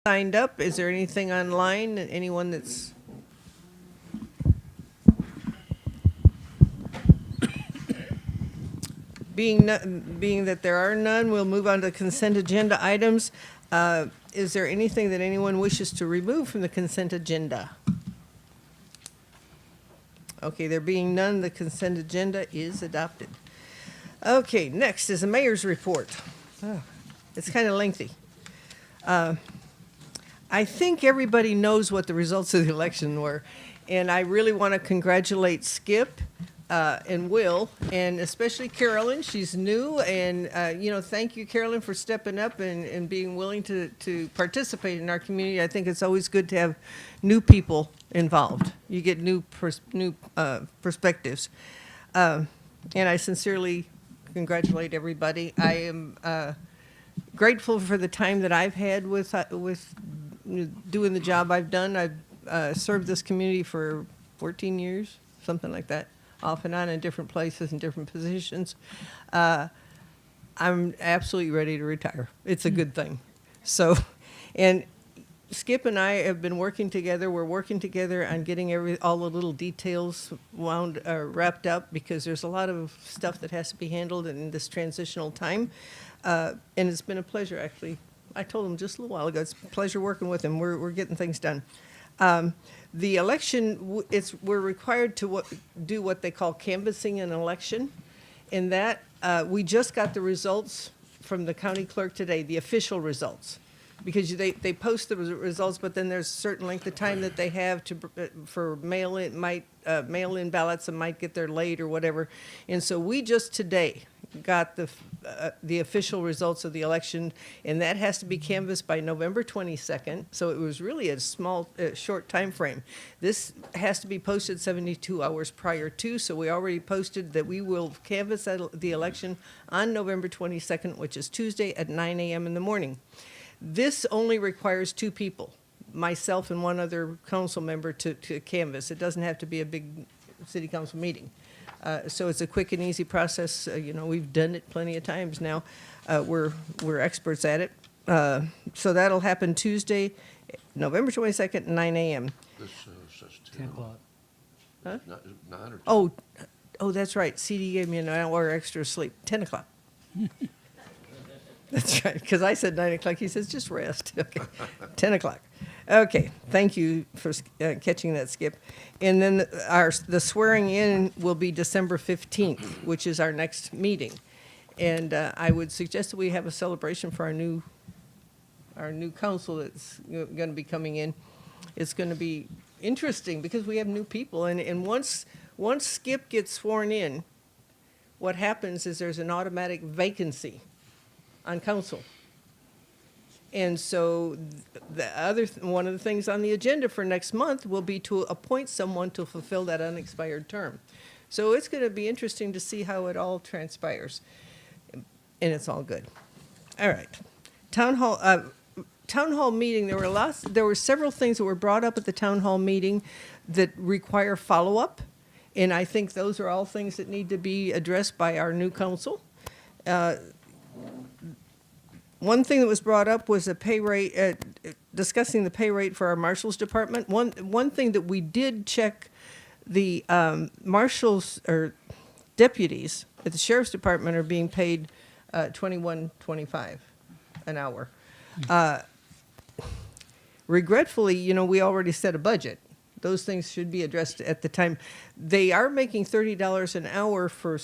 signed up. Is there anything online? Anyone that's... Being that there are none, we'll move on to consent agenda items. Is there anything that anyone wishes to remove from the consent agenda? Okay, there being none, the consent agenda is adopted. Okay, next is the mayor's report. Oh, it's kind of lengthy. I think everybody knows what the results of the election were, and I really want to congratulate Skip and Will, and especially Carolyn. She's new, and thank you, Carolyn, for stepping up and being willing to participate in our community. I think it's always good to have new people involved. You get new perspectives, and I sincerely congratulate everybody. I am grateful for the time that I've had with doing the job I've done. I've served this community for 14 years, something like that, off and on in different places and different positions. I'm absolutely ready to retire. It's a good thing. So, and Skip and I have been working together. We're working together on getting all the little details wrapped up, because there's a lot of stuff that has to be handled in this transitional time. And it's been a pleasure, actually. I told him just a little while ago, it's a pleasure working with him. We're getting things done. The election, we're required to do what they call canvassing an election. In that, we just got the results from the county clerk today, the official results. Because they post the results, but then there's a certain length of time that they have for mail-in ballots that might get there late or whatever. And so we just today got the official results of the election, and that has to be canvassed by November 22nd. So it was really a short time frame. This has to be posted 72 hours prior to, so we already posted that we will canvass the election on November 22nd, which is Tuesday at 9 a.m. in the morning. This only requires two people, myself and one other council member, to canvass. It doesn't have to be a big city council meeting. So it's a quick and easy process. We've done it plenty of times now. We're experts at it. So that'll happen Tuesday, November 22nd, 9 a.m. This says 10 o'clock. Huh? 9 or 10? Oh, that's right. CD gave me an hour extra sleep. 10 o'clock. That's right, because I said 9 o'clock. He says, just rest. Okay, 10 o'clock. Okay, thank you for catching that, Skip. And then the swearing in will be December 15th, which is our next meeting. And I would suggest that we have a celebration for our new council that's going to be coming in. It's going to be interesting because we have new people. And once Skip gets sworn in, what happens is there's an automatic vacancy on council. And so one of the things on the agenda for next month will be to appoint someone to fulfill that unexpired term. So it's going to be interesting to see how it all transpires. And it's all good. All right. Town hall meeting, there were several things that were brought up at the town hall meeting that require follow-up. And I think those are all things that need to be addressed by our new council. One thing that was brought up was the pay rate, discussing the pay rate for our marshal's department. One thing that we did check, the marshals or deputies at the sheriff's department are being paid $21.25 an hour. Regretfully, we already set a budget. Those things should be addressed at the time. They are making $30 an hour for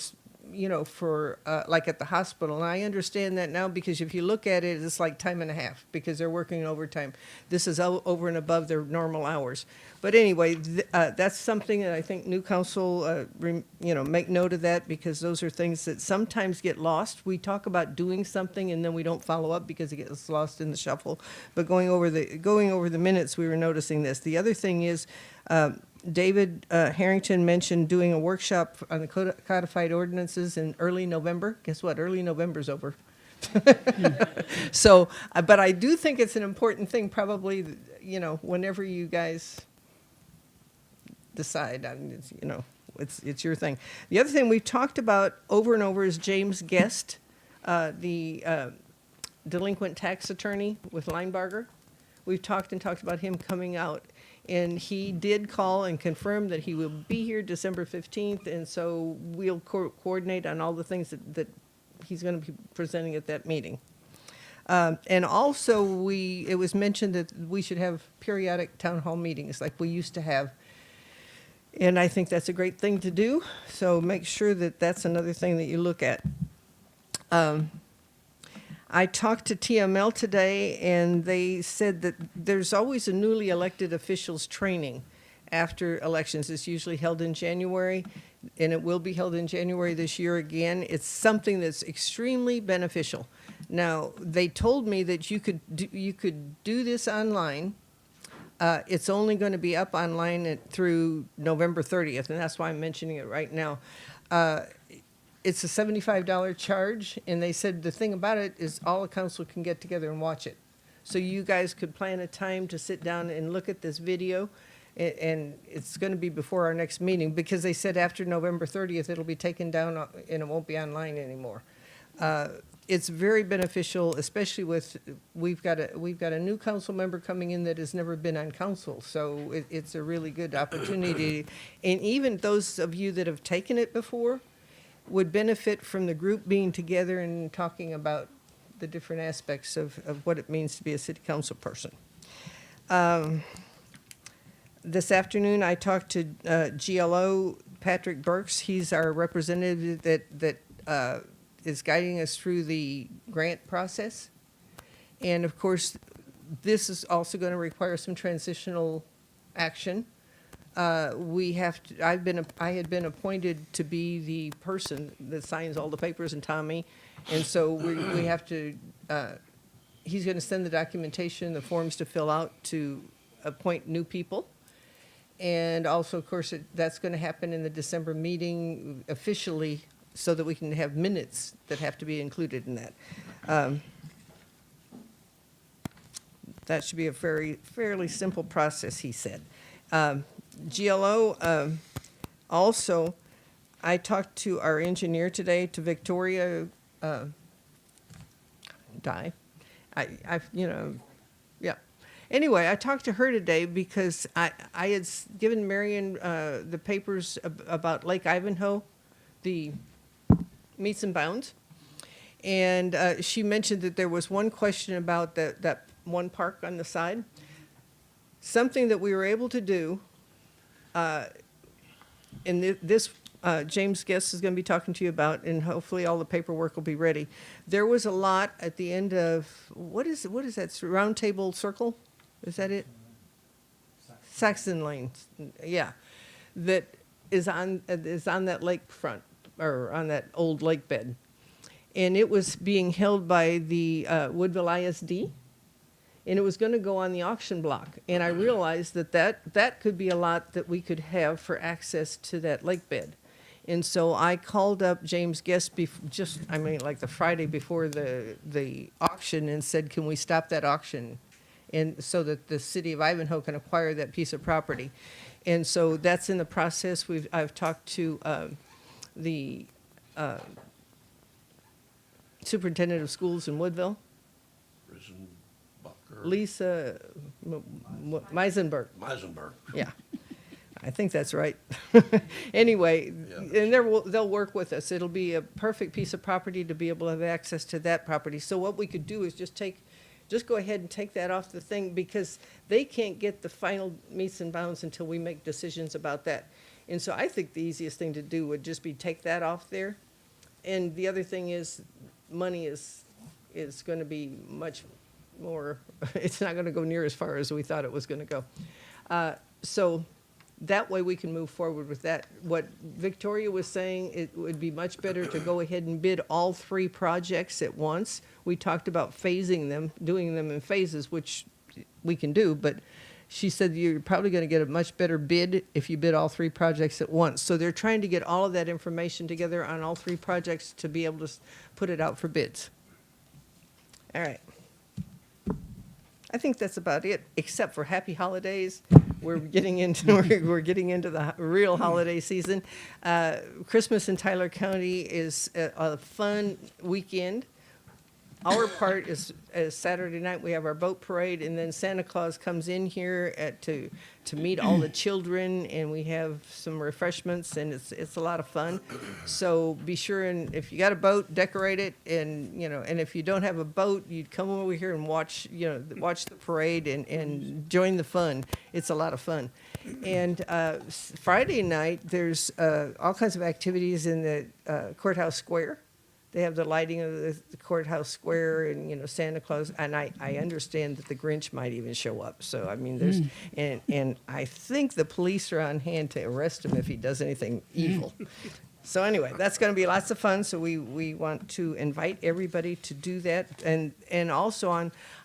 like at the hospital. And I understand that now, because if you look at it, it's like time and a half because they're working overtime. This is over and above their normal hours. But anyway, that's something that I think new council, make note of that, because those are things that sometimes get lost. We talk about doing something and then we don't follow up because it gets lost in the shuffle. But going over the minutes, we were noticing this. The other thing is, David Herrington mentioned doing a workshop on the codified ordinances in early November. Guess what? Early November's over. So, but I do think it's an important thing, probably, whenever you guys decide, it's your thing. The other thing we've talked about over and over is James Guest, the delinquent tax attorney with Linebarger. we've talked about him coming out. And he did call and confirm that he will be here December 15th, and so we'll coordinate on all the things that he's going to be presenting at that meeting. And also, it was mentioned that we should have periodic town hall meetings like we used to have. And I think that's a great thing to do, so make sure that that's another thing that you look at. I talked to TML today, and they said that there's always a newly elected officials training after elections. It's usually held in January, and it will be held in January this year again. It's something that's extremely beneficial. Now, they told me that you could do this online. It's only going to be up online through November 30th, and that's why I'm mentioning it right now. It's a $75 charge, and they said the thing about it is all the council can get together and watch it. So you guys could plan a time to sit down and look at this video, and it's going to be before our next meeting, because they said after November 30th it'll be taken down and it won't be online anymore. It's very beneficial, especially with we've got a new council member coming in that has never been on council, so it's a really good opportunity. And even those of you that have taken it before would benefit from the group being together and talking about the different aspects of what it means to be a city council person. This afternoon, I talked to GLO, Patrick Burks. He's our representative that is guiding us through the grant process. And of course, this is also going to require some transitional action. I had been appointed to be the person that signs all the papers, and Tommy, and so we have to, he's going to send the documentation, the forms to fill out to appoint new people. And also, of course, that's going to happen in the December meeting officially, so that we can have minutes that have to be included in that. That should be a fairly simple process, he said. GLO, also, I talked to our engineer today, to Victoria Dye. Yeah. Anyway, I talked to her today because I had given Marion the papers about Lake Ivanhoe, the meets and bounds. And she mentioned that there was one question about that one park on the side. Something that we were able to do, and this James Guest is going to be talking to you about, and hopefully all the paperwork will be ready. There was a lot at the end of, what is that, Round Table Circle? Is that it? Saxon Lane, yeah. That is on that lakefront, or on that old lake bed. And it was being held by the Woodville ISD. And it was going to go on the auction block. And I realized that could be a lot that we could have for access to that lake bed. And so I called up James Guest like the Friday before the auction, and said, can we stop that auction? And so that the city of Ivanhoe can acquire that piece of property. And so that's in the process. I've talked to the superintendent of schools in Woodville, Lisa Meisenberg. Yeah, I think that's right. Anyway, yeah. And they'll work with us. It'll be a perfect piece of property to be able to have access to that property. So what we could do is just go ahead and take that off the thing, because they can't get the final meets and bounds until we make decisions about that. And so I think the easiest thing to do would just be take that off there. And the other thing is, money is going to be much more, it's not going to go near as far as we thought it was going to go. So that way we can move forward with that. What Victoria was saying, it would be much better to go ahead and bid all 3 projects at once. We talked about phasing them, doing them in phases, which we can do, but she said you're probably going to get a much better bid if you bid all 3 projects at once. So they're trying to get all of that information together on all 3 projects to be able to put it out for bids. All right. I think that's about it, except for happy holidays. We're getting into the real holiday season. Christmas in Tyler County is a fun weekend. our part is Saturday night, we have our boat parade, and then Santa Claus comes in here to meet all the children, and we have some refreshments, and it's a lot of fun. So be sure, and if you got a boat, decorate it, and and if you don't have a boat, you'd come over here and watch the parade and join the fun. It's a lot of fun. And Friday night, there's all kinds of activities in the courthouse square. They have the lighting of the courthouse square and, Santa Claus. And I understand that the Grinch might even show up. So, I mean, there's, and I think the police are on hand to arrest him if he does anything evil. So anyway, that's going to be lots of fun. So we want to invite everybody to do that. And also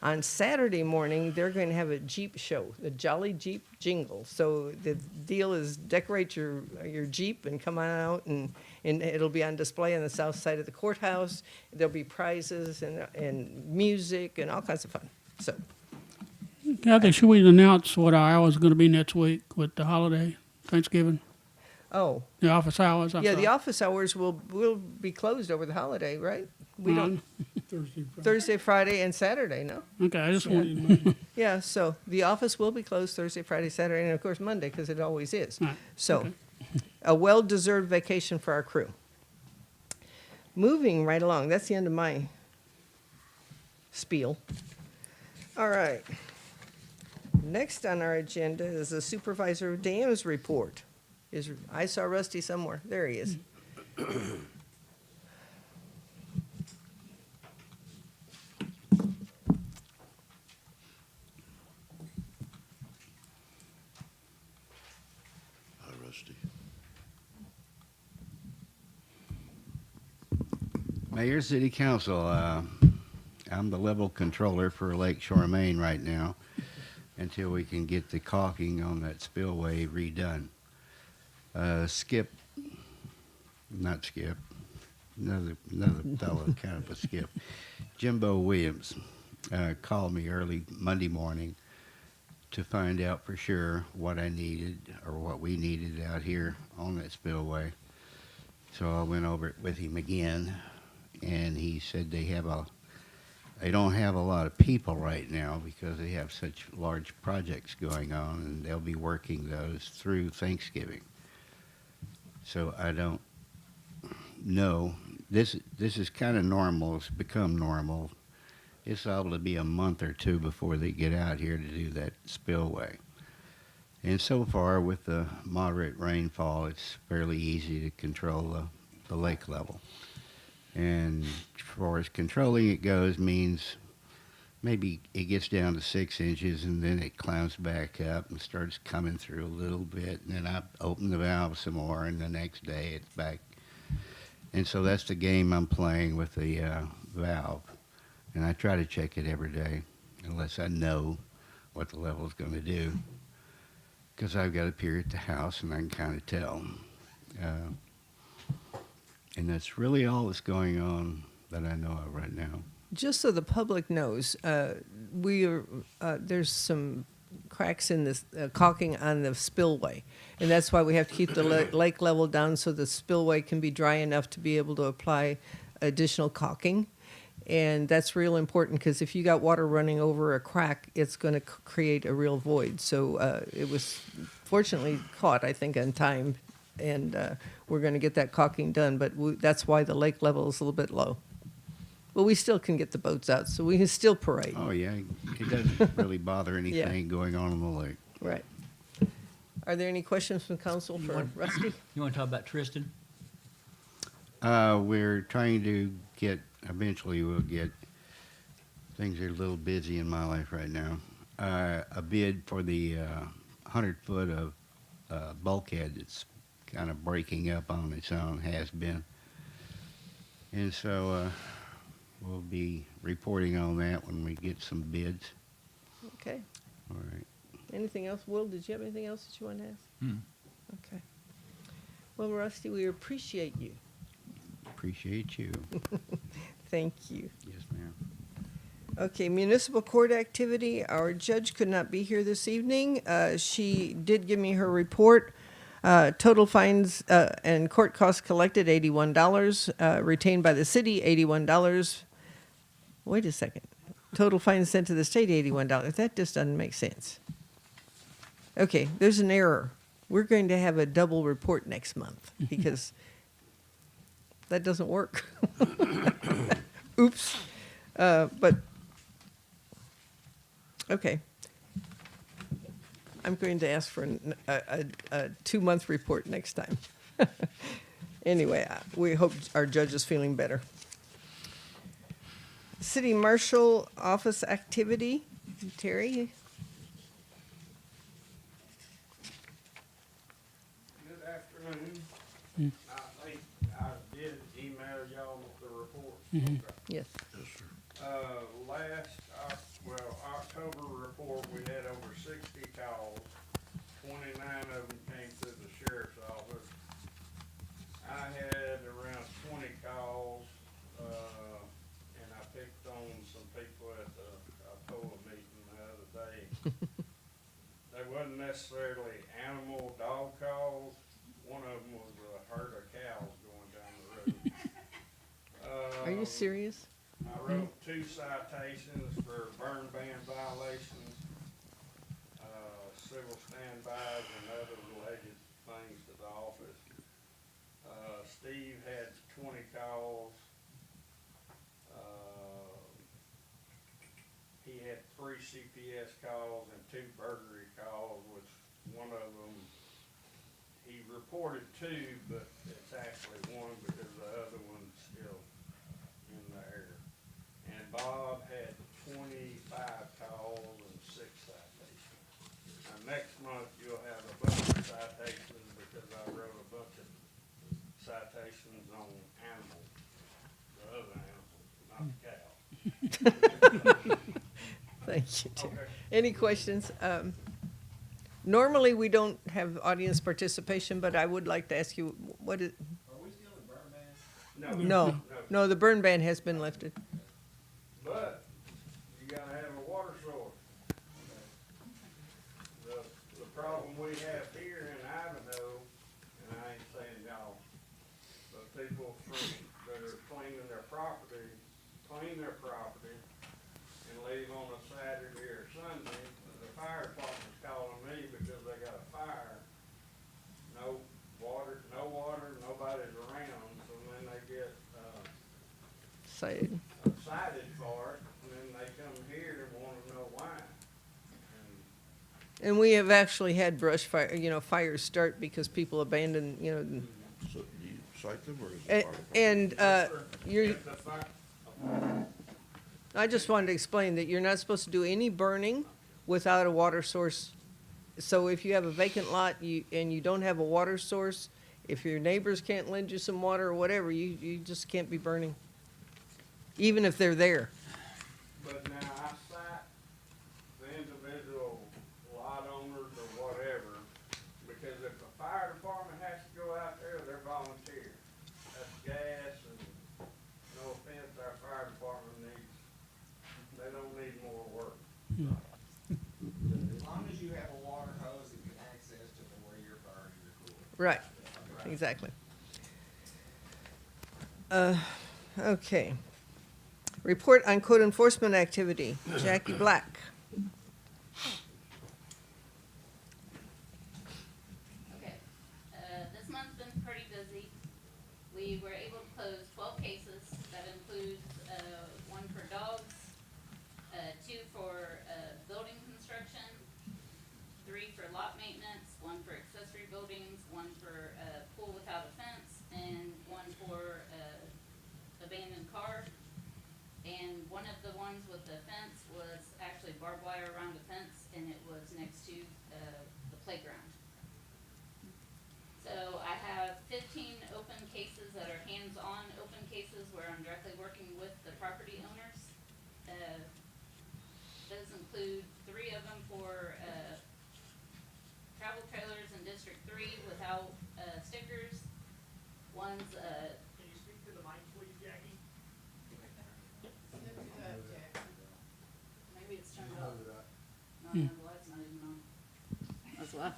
on Saturday morning, they're going to have a Jeep show, the Jolly Jeep Jingle. So the deal is decorate your Jeep and come on out, and it'll be on display on the south side of the courthouse. There'll be prizes and music and all kinds of fun. So Kathy, should we announce what our hours are going to be next week with the holiday, Thanksgiving? oh The office hours? I'm yeah, sorry. the office hours will be closed over the holiday, right? We don't Thursday, Friday, and Saturday. No. Okay, I just wanted to know. Yeah, so the office will be closed Thursday, Friday, Saturday, and of course Monday, because it always is. Right, So, okay. a well-deserved vacation for our crew. Moving right along, that's the end of my spiel. All right. Next on our agenda is the Supervisor of Dams report. I saw Rusty somewhere. There he is. Hi, Rusty. Mayor, City Council, I'm the level controller for Lake Shore, Maine right now until we can get the caulking on that spillway redone. Another fellow, kind of a Skip, Jimbo Williams, called me early Monday morning to find out for sure what I needed or what we needed out here on that spillway. So I went over it with him again, and he said they don't have a lot of people right now because they have such large projects going on, and they'll be working those through Thanksgiving. So I don't know. This is kind of normal. It's become normal. It's liable to be a month or two before they get out here to do that spillway. And so far, with the moderate rainfall, it's fairly easy to control the lake level. And as far as controlling it goes, means maybe it gets down to 6 inches and then it climbs back up and starts coming through a little bit. And then I open the valve some more, and the next day it's back. And so that's the game I'm playing with the valve. And I try to check it every day unless I know what the level's going to do. Because I've got a peer at the house and I can kind of tell. And that's really all that's going on that I know of right now. Just so the public knows, there's some cracks in this caulking on the spillway, and that's why we have to keep the lake level down so the spillway can be dry enough to be able to apply additional caulking. And that's real important because if you got water running over a crack, it's going to create a real void. So it was fortunately caught, I think, on time, and we're going to get that caulking done. But that's why the lake level is a little bit low. But we still can get the boats out, so we can still parade. Oh, yeah. It doesn't really bother anything going on in the lake. Right. Are there any questions from council for Rusty? You want to talk about Tristan? We're trying to eventually we'll get, things are a little busy in my life right now, a bid for the 100-foot of bulkhead that's kind of breaking up on its own, has been. And so we'll be reporting on that when we get some bids. Okay. All right. Anything else? Will, did you have anything else that you want to ask? Hmm. Okay. Well, Rusty, we appreciate you. Appreciate you. Thank you. Yes, ma'am. Okay, municipal court activity. Our judge could not be here this evening. She did give me her report. Total fines and court costs collected, $81. Retained by the city, $81. wait a second. Total fine sent to the state, $81. That just doesn't make sense. Okay, there's an error. We're going to have a double report next month because that doesn't work. Oops. But, okay. I'm going to ask for a 2-month report next time. Anyway, we hope our judge is feeling better. City Marshal office activity, Terry? Good afternoon. I think I did email y'all the report. Yes. Yes, sir. October report, we had over 60 calls. 29 of them came through the sheriff's office. I had around 20 calls, and I picked on some people at the POA meeting the other day. They wasn't necessarily animal dog calls. One of them was a herd of cows going down the road. Are you serious? I wrote 2 citations for burn ban violations, civil standbys, and other related things to the office. Steve had 20 calls. He had 3 CPS calls and 2 burglary calls, which one of them, he reported 2, but it's actually 1 because the other one's still in the air. And Bob had 25 calls and 6 citations. Now, next month, you'll have a bunch of citations because I wrote a bunch of citations on animals, the other animals, not the cow. Thank you, Terry. Okay. Any questions? Normally, we don't have audience participation, but I would like to ask you, what is, Are we still in burn ban? no, the burn ban has been lifted. But you gotta have a water source. The problem we have here in Ivanhoe, and I ain't saying y'all, but people that are cleaning their property, clean their property and leave on a Saturday or Sunday. The fire department's calling me because they got a fire. No water, nobody's around, so then they get, Cited. cited for it, and then they come here and wanna know why. And And we have actually had brush fire, fires start because people abandon, So do you cite them or is it and, fire department? and you're, if the fire, I just wanted to explain that you're not supposed to do any burning without a water source. So if you have a vacant lot, and you don't have a water source, if your neighbors can't lend you some water or whatever, you just can't be burning, even if they're there. but now I cite the individual lot owners or whatever, because if the fire department has to go out there, they're volunteer. That's gas, and no offense, our fire department they don't need more work. As long as you have a water hose and get access to where you're burning, you're cool. Right, exactly. Okay. Report on code enforcement activity, Jackie Black. Okay, this month's been pretty busy. We were able to close 12 cases. That includes, 1 for dogs, 2 for, building construction, 3 for lot maintenance, 1 for accessory buildings, 1 for, pool without a fence, and 1 for, abandoned car. And one of the ones with the fence was actually barbed wire around the fence, and it was next to, the playground. So I have 15 open cases that are hands-on open cases where I'm directly working with the property owners. Those include 3 of them for, travel trailers in District 3 without, stickers. One's, Can you speak to the mic, please, Jackie? maybe it's turned off. No, the light's not even on. That's why.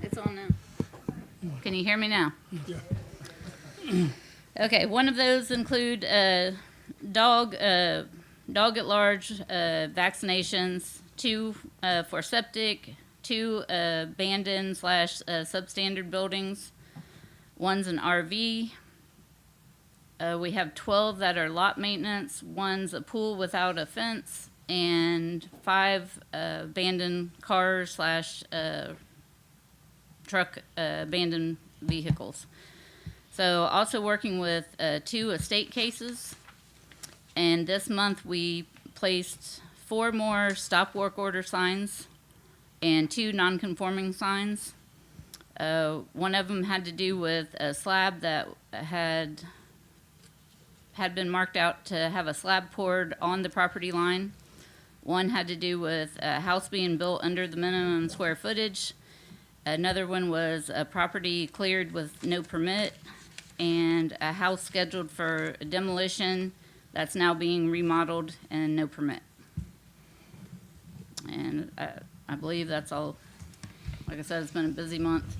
It's on now. Can you hear me now? Okay, one of those include dog at large, vaccinations, 2 for septic, 2 abandoned / substandard buildings, 1's an RV. We have 12 that are lot maintenance, 1's a pool without a fence, and 5 abandoned cars / truck abandoned vehicles. So also working with 2 estate cases. And this month we placed 4 more stop work order signs and 2 non-conforming signs. One of them had to do with a slab that had been marked out to have a slab poured on the property line. One had to do with a house being built under the minimum square footage. Another one was a property cleared with no permit, and a house scheduled for demolition that's now being remodeled and no permit. And I believe that's all. Like I said, it's been a busy month.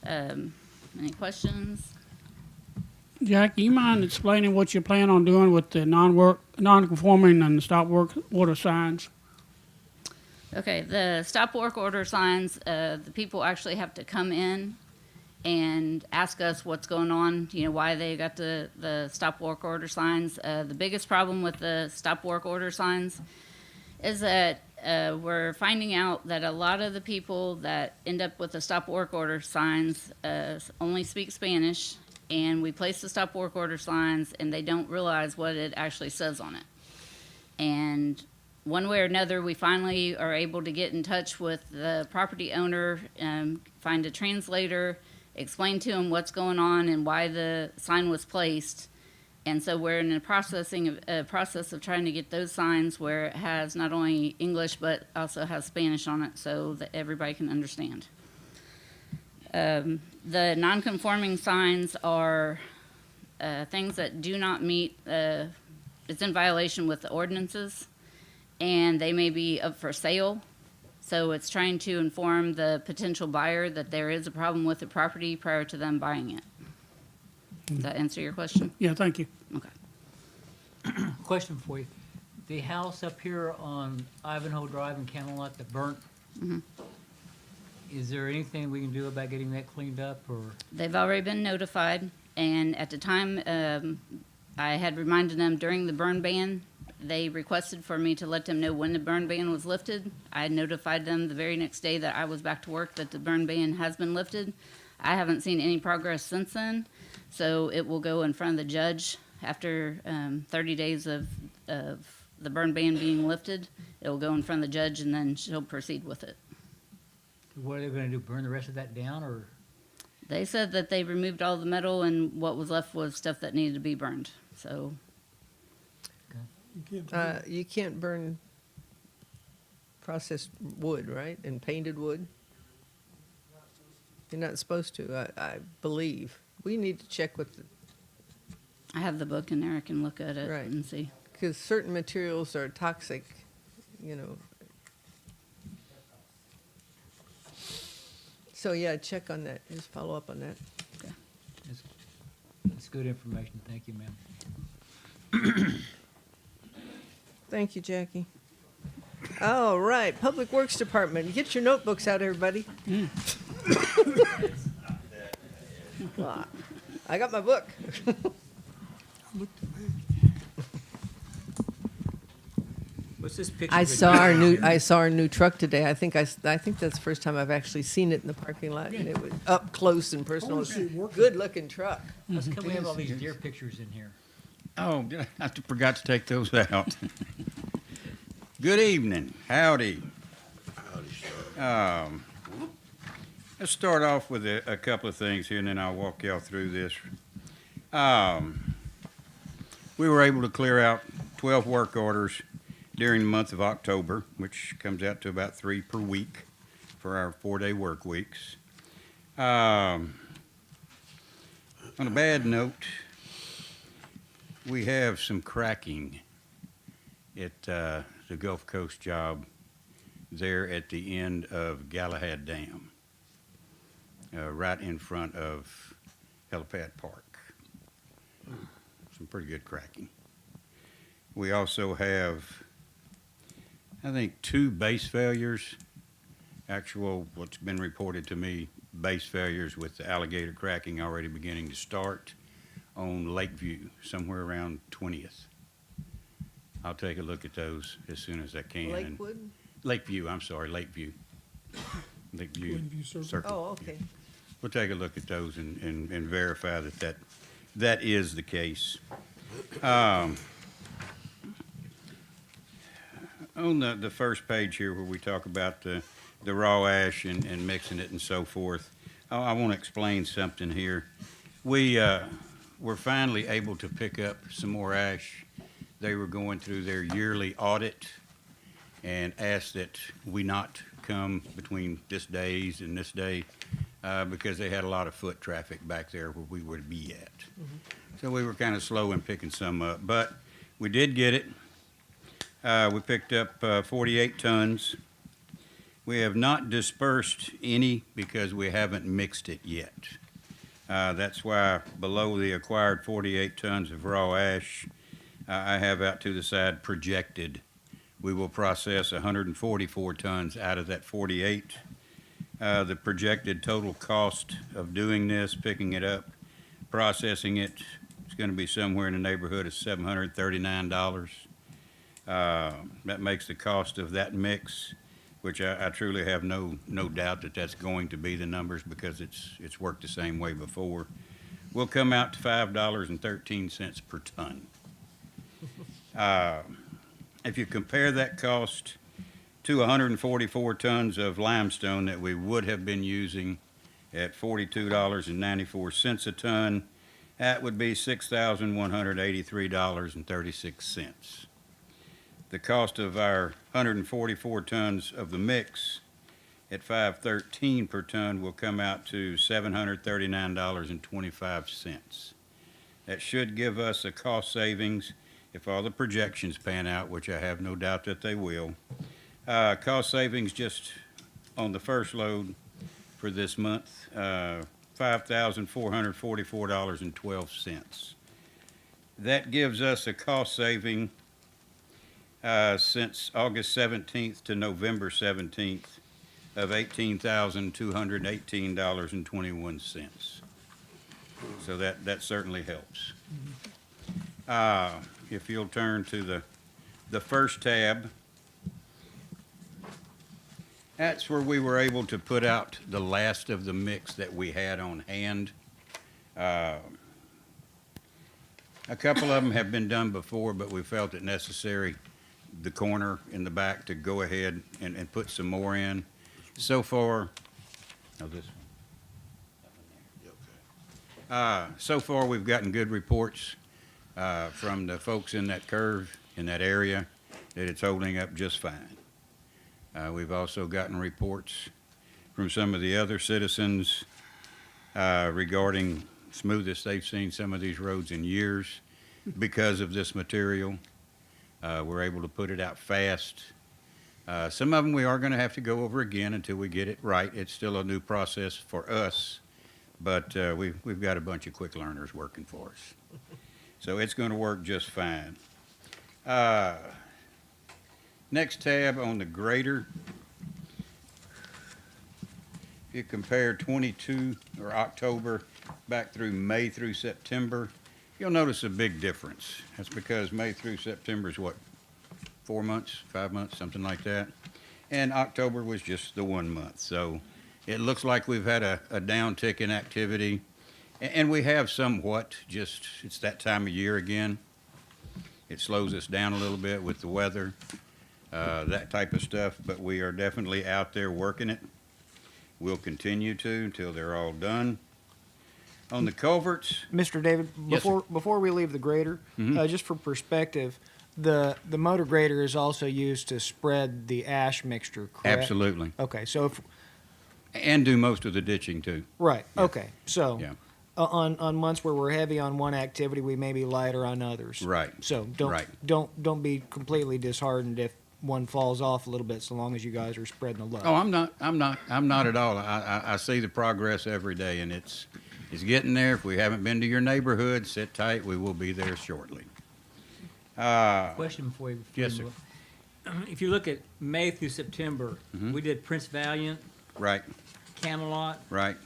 Any questions? Jack, you mind explaining what you plan on doing with the non-conforming and the stop work order signs? Okay, the stop work order signs, the people actually have to come in and ask us what's going on, why they got the stop work order signs. The biggest problem with the stop work order signs is that we're finding out that a lot of the people that end up with the stop work order signs only speak Spanish, and we place the stop work order signs and they don't realize what it actually says on it. And one way or another, we finally are able to get in touch with the property owner, find a translator, explain to him what's going on and why the sign was placed. And so we're in a process of trying to get those signs where it has not only English but also has Spanish on it so that everybody can understand. The non-conforming signs are things that do not meet, it's in violation with the ordinances, and they may be up for sale. So it's trying to inform the potential buyer that there is a problem with the property prior to them buying it. Does that answer your question? Yeah, thank you. Okay. Question for you. The house up here on Ivanhoe Drive in Camelot that burnt, is there anything we can do about getting that cleaned up, or? They've already been notified, and at the time, I had reminded them during the burn ban. They requested for me to let them know when the burn ban was lifted. I notified them the very next day that I was back to work that the burn ban has been lifted. I haven't seen any progress since then, so it will go in front of the judge after 30 days of the burn ban being lifted. It will go in front of the judge, and then she'll proceed with it. What are they gonna do, burn the rest of that down, or? They said that they removed all the metal, and what was left was stuff that needed to be burned. So You can't burn processed wood, right? And painted wood? You're not supposed to, I believe. We need to check with, I have the book in there. I can look at it Right. and see. because certain materials are toxic, So, yeah, check on that. Just follow up on that. That's good information, thank you, ma'am. Thank you, Jackie. All right, Public Works Department. Get your notebooks out, everybody. Well, I got my book. What's this picture? I saw our new truck today. I think that's the first time I've actually seen it in the parking lot, and it was up close and personal. It's a good-looking truck. How come we have all these deer pictures in here? Oh, I forgot to take those out. Good evening. Howdy. Let's start off with a couple of things here, and then I'll walk y'all through this. We were able to clear out 12 work orders during the month of October, which comes out to about 3 per week for our 4-day work weeks. On a bad note, we have some cracking at the Gulf Coast job there at the end of Galahad Dam, right in front of Helipad Park. Some pretty good cracking. We also have, I think, 2 base failures. Actual, what's been reported to me, base failures with the alligator cracking already beginning to start on Lakeview, somewhere around 20th. I'll take a look at those as soon as I can. Lakewood? Lakeview, I'm sorry, Lakeview. Lakeview Circle. Oh, okay. We'll take a look at those and verify that is the case. On the first page here where we talk about the raw ash and mixing it and so forth, I want to explain something here. We're finally able to pick up some more ash. They were going through their yearly audit and asked that we not come between this days and this day because they had a lot of foot traffic back there where we would be at. So we were kind of slow in picking some up, but we did get it. We picked up 48 tons. We have not dispersed any because we haven't mixed it yet. That's why below the acquired 48 tons of raw ash, I have out to the side projected. We will process 144 tons out of that 48. The projected total cost of doing this, picking it up, processing it, is going to be somewhere in the neighborhood of $739. That makes the cost of that mix, which I truly have no doubt that that's going to be the numbers because it's worked the same way before, will come out to $5.13 per ton. If you compare that cost to 144 tons of limestone that we would have been using at $42.94 a ton, that would be $6,183.36. The cost of our 144 tons of the mix at $5.13 per ton will come out to $739.25. That should give us a cost savings, if all the projections pan out, which I have no doubt that they will. Cost savings just on the first load for this month, $5,444.12. That gives us a cost saving since August 17th to November 17th of $18,218.21. So that certainly helps. If you'll turn to the first tab, that's where we were able to put out the last of the mix that we had on hand. A couple of them have been done before, but we felt it necessary, the corner in the back, to go ahead and put some more in. So far, this one. So far, we've gotten good reports from the folks in that curve, in that area, that it's holding up just fine. We've also gotten reports from some of the other citizens regarding smoothest they've seen some of these roads in years because of this material. We're able to put it out fast. Some of them we are going to have to go over again until we get it right. It's still a new process for us, but we've got a bunch of quick learners working for us. So it's going to work just fine. Next tab on the grader. If you compare 22 or October back through May through September, you'll notice a big difference. That's because May through September is what, 4 months, 5 months, something like that. And October was just the 1 month. So it looks like we've had a downtick in activity. And we have somewhat, just it's that time of year again. It slows us down a little bit with the weather, that type of stuff. But we are definitely out there working it. We'll continue to until they're all done. On the culverts, Mr. David, Yes, sir. before we leave the grader, just for perspective, the motor grader is also used to spread the ash mixture, correct? absolutely. Okay, so if, And do most of the ditching too. right, okay, so Yeah. on months where we're heavy on one activity, we may be lighter on others. Right. So Right. don't be completely disheartened if one falls off a little bit, so long as you guys are spreading the load. Oh, I'm not at all. I see the progress every day, and it's getting there. If we haven't been to your neighborhood, sit tight. We will be there shortly. Question for you. Yes, sir. If you look at May through September, we did Prince Valiant, Right, Camelot, right,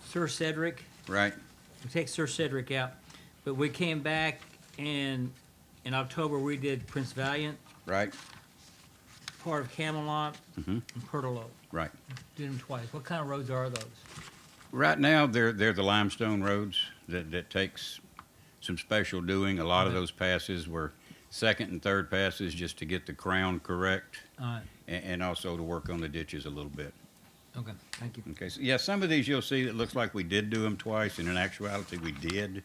Sir Cedric. right. We take Sir Cedric out, but we came back and in October we did Prince Valiant, Right, part of Camelot, and Pertolo. right. Did them twice. What kind of roads are those? Right now, they're the limestone roads that takes some special doing. A lot of those passes were second and third passes just to get the crown correct All right. and also to work on the ditches a little bit. Okay. Thank you. Okay, so yeah, some of these you'll see it looks like we did do them twice, and in actuality we did,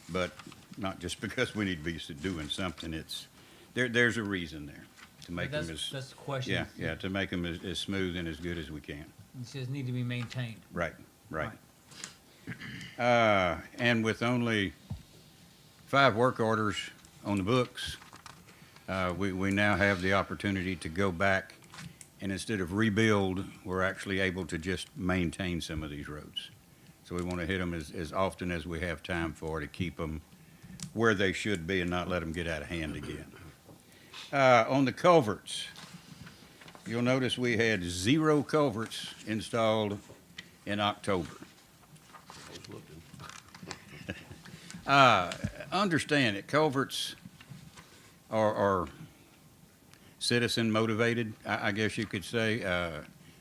but not just because we need to be doing something. It's there's a reason there to make them That's as the question. yeah to make them as smooth and as good as we can. It says need to be maintained. Right. And with only 5 work orders on the books, we now have the opportunity to go back, and instead of rebuild, we're actually able to just maintain some of these roads. So we want to hit them as often as we have time for to keep them where they should be and not let them get out of hand again. On the culverts, you'll notice we had 0 culverts installed in October. I was looking. Understand that culverts are citizen motivated, I guess you could say.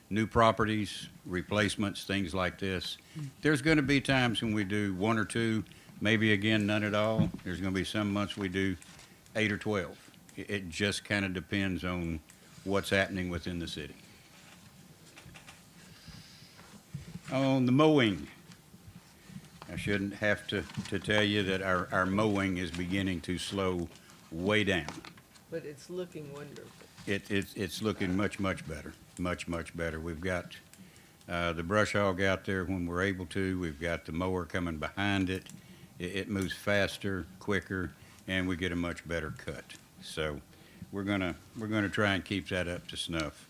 New properties, replacements, things like this. There's going to be times when we do 1 or 2, maybe again none at all. There's going to be some months we do 8 or 12. It just kind of depends on what's happening within the city. On the mowing, I shouldn't have to tell you that our mowing is beginning to slow way down. But it's looking wonderful. It's looking much better, much better. We've got the brush hog out there when we're able to. We've got the mower coming behind it. It moves faster, quicker, and we get a much better cut. So we're gonna try and keep that up to snuff.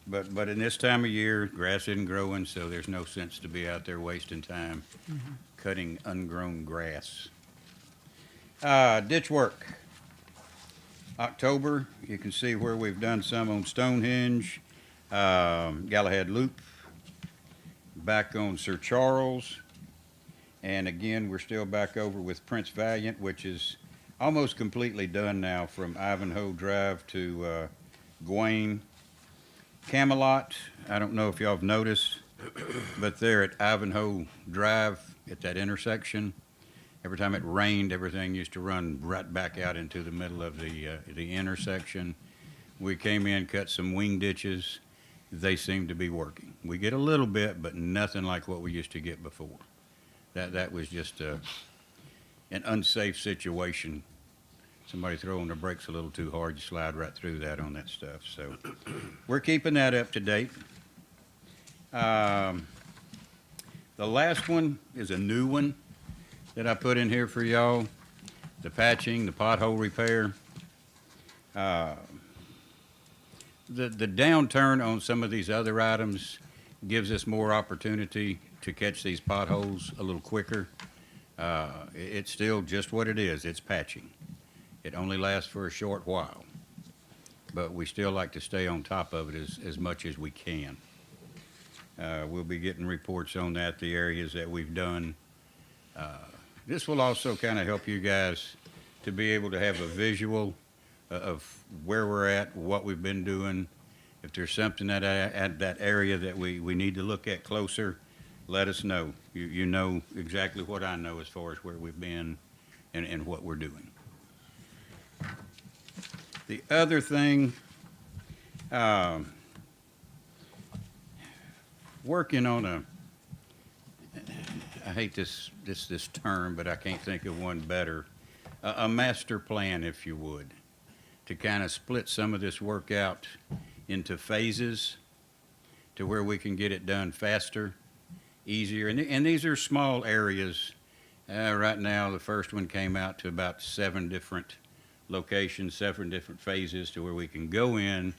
But in this time of year, grass isn't growing, so there's no sense to be out there wasting time cutting ungrown grass. Ditch work. October, you can see where we've done some on Stonehenge, Galahad Loop, back on Sir Charles, and again, we're still back over with Prince Valiant, which is almost completely done now from Ivanhoe Drive to Gawain. Camelot, I don't know if y'all have noticed, but there at Ivanhoe Drive at that intersection, every time it rained, everything used to run right back out into the middle of the intersection. We came in, cut some wing ditches. They seem to be working. We get a little bit, but nothing like what we used to get before. That was just an unsafe situation. Somebody throwing the brakes a little too hard, you slide right through that on that stuff. So we're keeping that up to date. The last one is a new one that I put in here for y'all. The patching, the pothole repair. The downturn on some of these other items gives us more opportunity to catch these potholes a little quicker. It's still just what it is. It's patching. It only lasts for a short while, but we still like to stay on top of it as much as we can. We'll be getting reports on that, the areas that we've done. This will also kind of help you guys to be able to have a visual of where we're at, what we've been doing. If there's something at that area that we need to look at closer, let us know. You know exactly what I know as far as where we've been and what we're doing. The other thing, working on I hate this term, but I can't think of one better, a master plan, if you would, to kind of split some of this work out into phases to where we can get it done faster, easier. And these are small areas. Right now, the first one came out to about 7 different locations, 7 different phases to where we can go in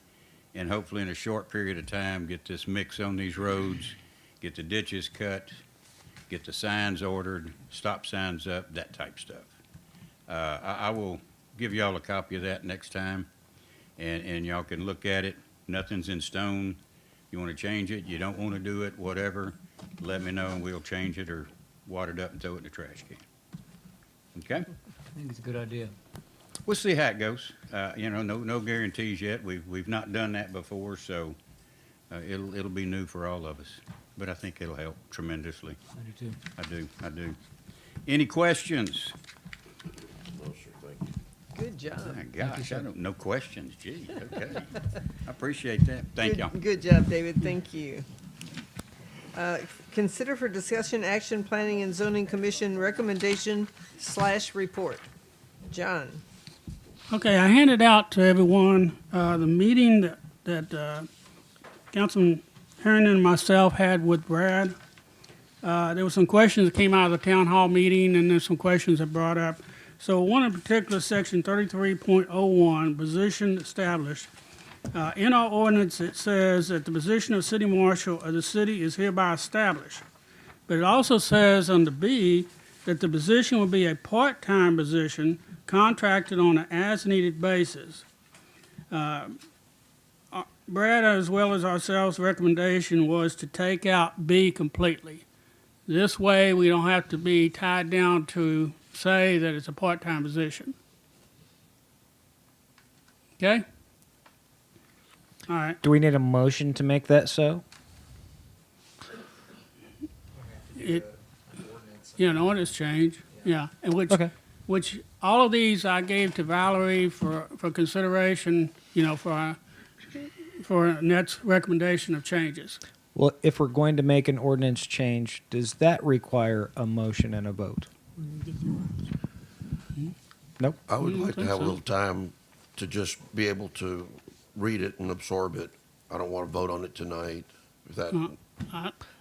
and hopefully in a short period of time get this mix on these roads, get the ditches cut, get the signs ordered, stop signs up, that type stuff. I will give y'all a copy of that next time, and y'all can look at it. Nothing's in stone. You want to change it, you don't want to do it, whatever, let me know and we'll change it or water it up and throw it in the trash can. Okay? I think it's a good idea. We'll see how it goes. No guarantees yet. We've not done that before, so it'll be new for all of us. But I think it'll help tremendously. I do too. I do. Any questions? No, sir, thank you. Good job. My gosh, no questions. Gee, okay. I appreciate that. Thank y'all. Good job, David. Thank you. Consider for discussion action, planning and zoning commission recommendation / report. John. Okay, I handed out to everyone the meeting that Councilman Herrington and myself had with Brad. There were some questions that came out of the town hall meeting, and there's some questions that brought up. So one in particular, section 33.01, position established. In our ordinance, it says that the position of city marshal of the city is hereby established. But it also says under B that the position will be a part-time position contracted on an as-needed basis. Brad, as well as ourselves, recommendation was to take out B completely. This way, we don't have to be tied down to say that it's a part-time position. Okay? All right. Do we need a motion to make that so? An ordinance change, yeah, and Okay. which all of these I gave to Valerie for consideration, for Net's recommendation of changes. Well, if we're going to make an ordinance change, does that require a motion and a vote? Nope. I would don't like to think have a so. little time to just be able to read it and absorb it. I don't want to vote on it tonight. If that,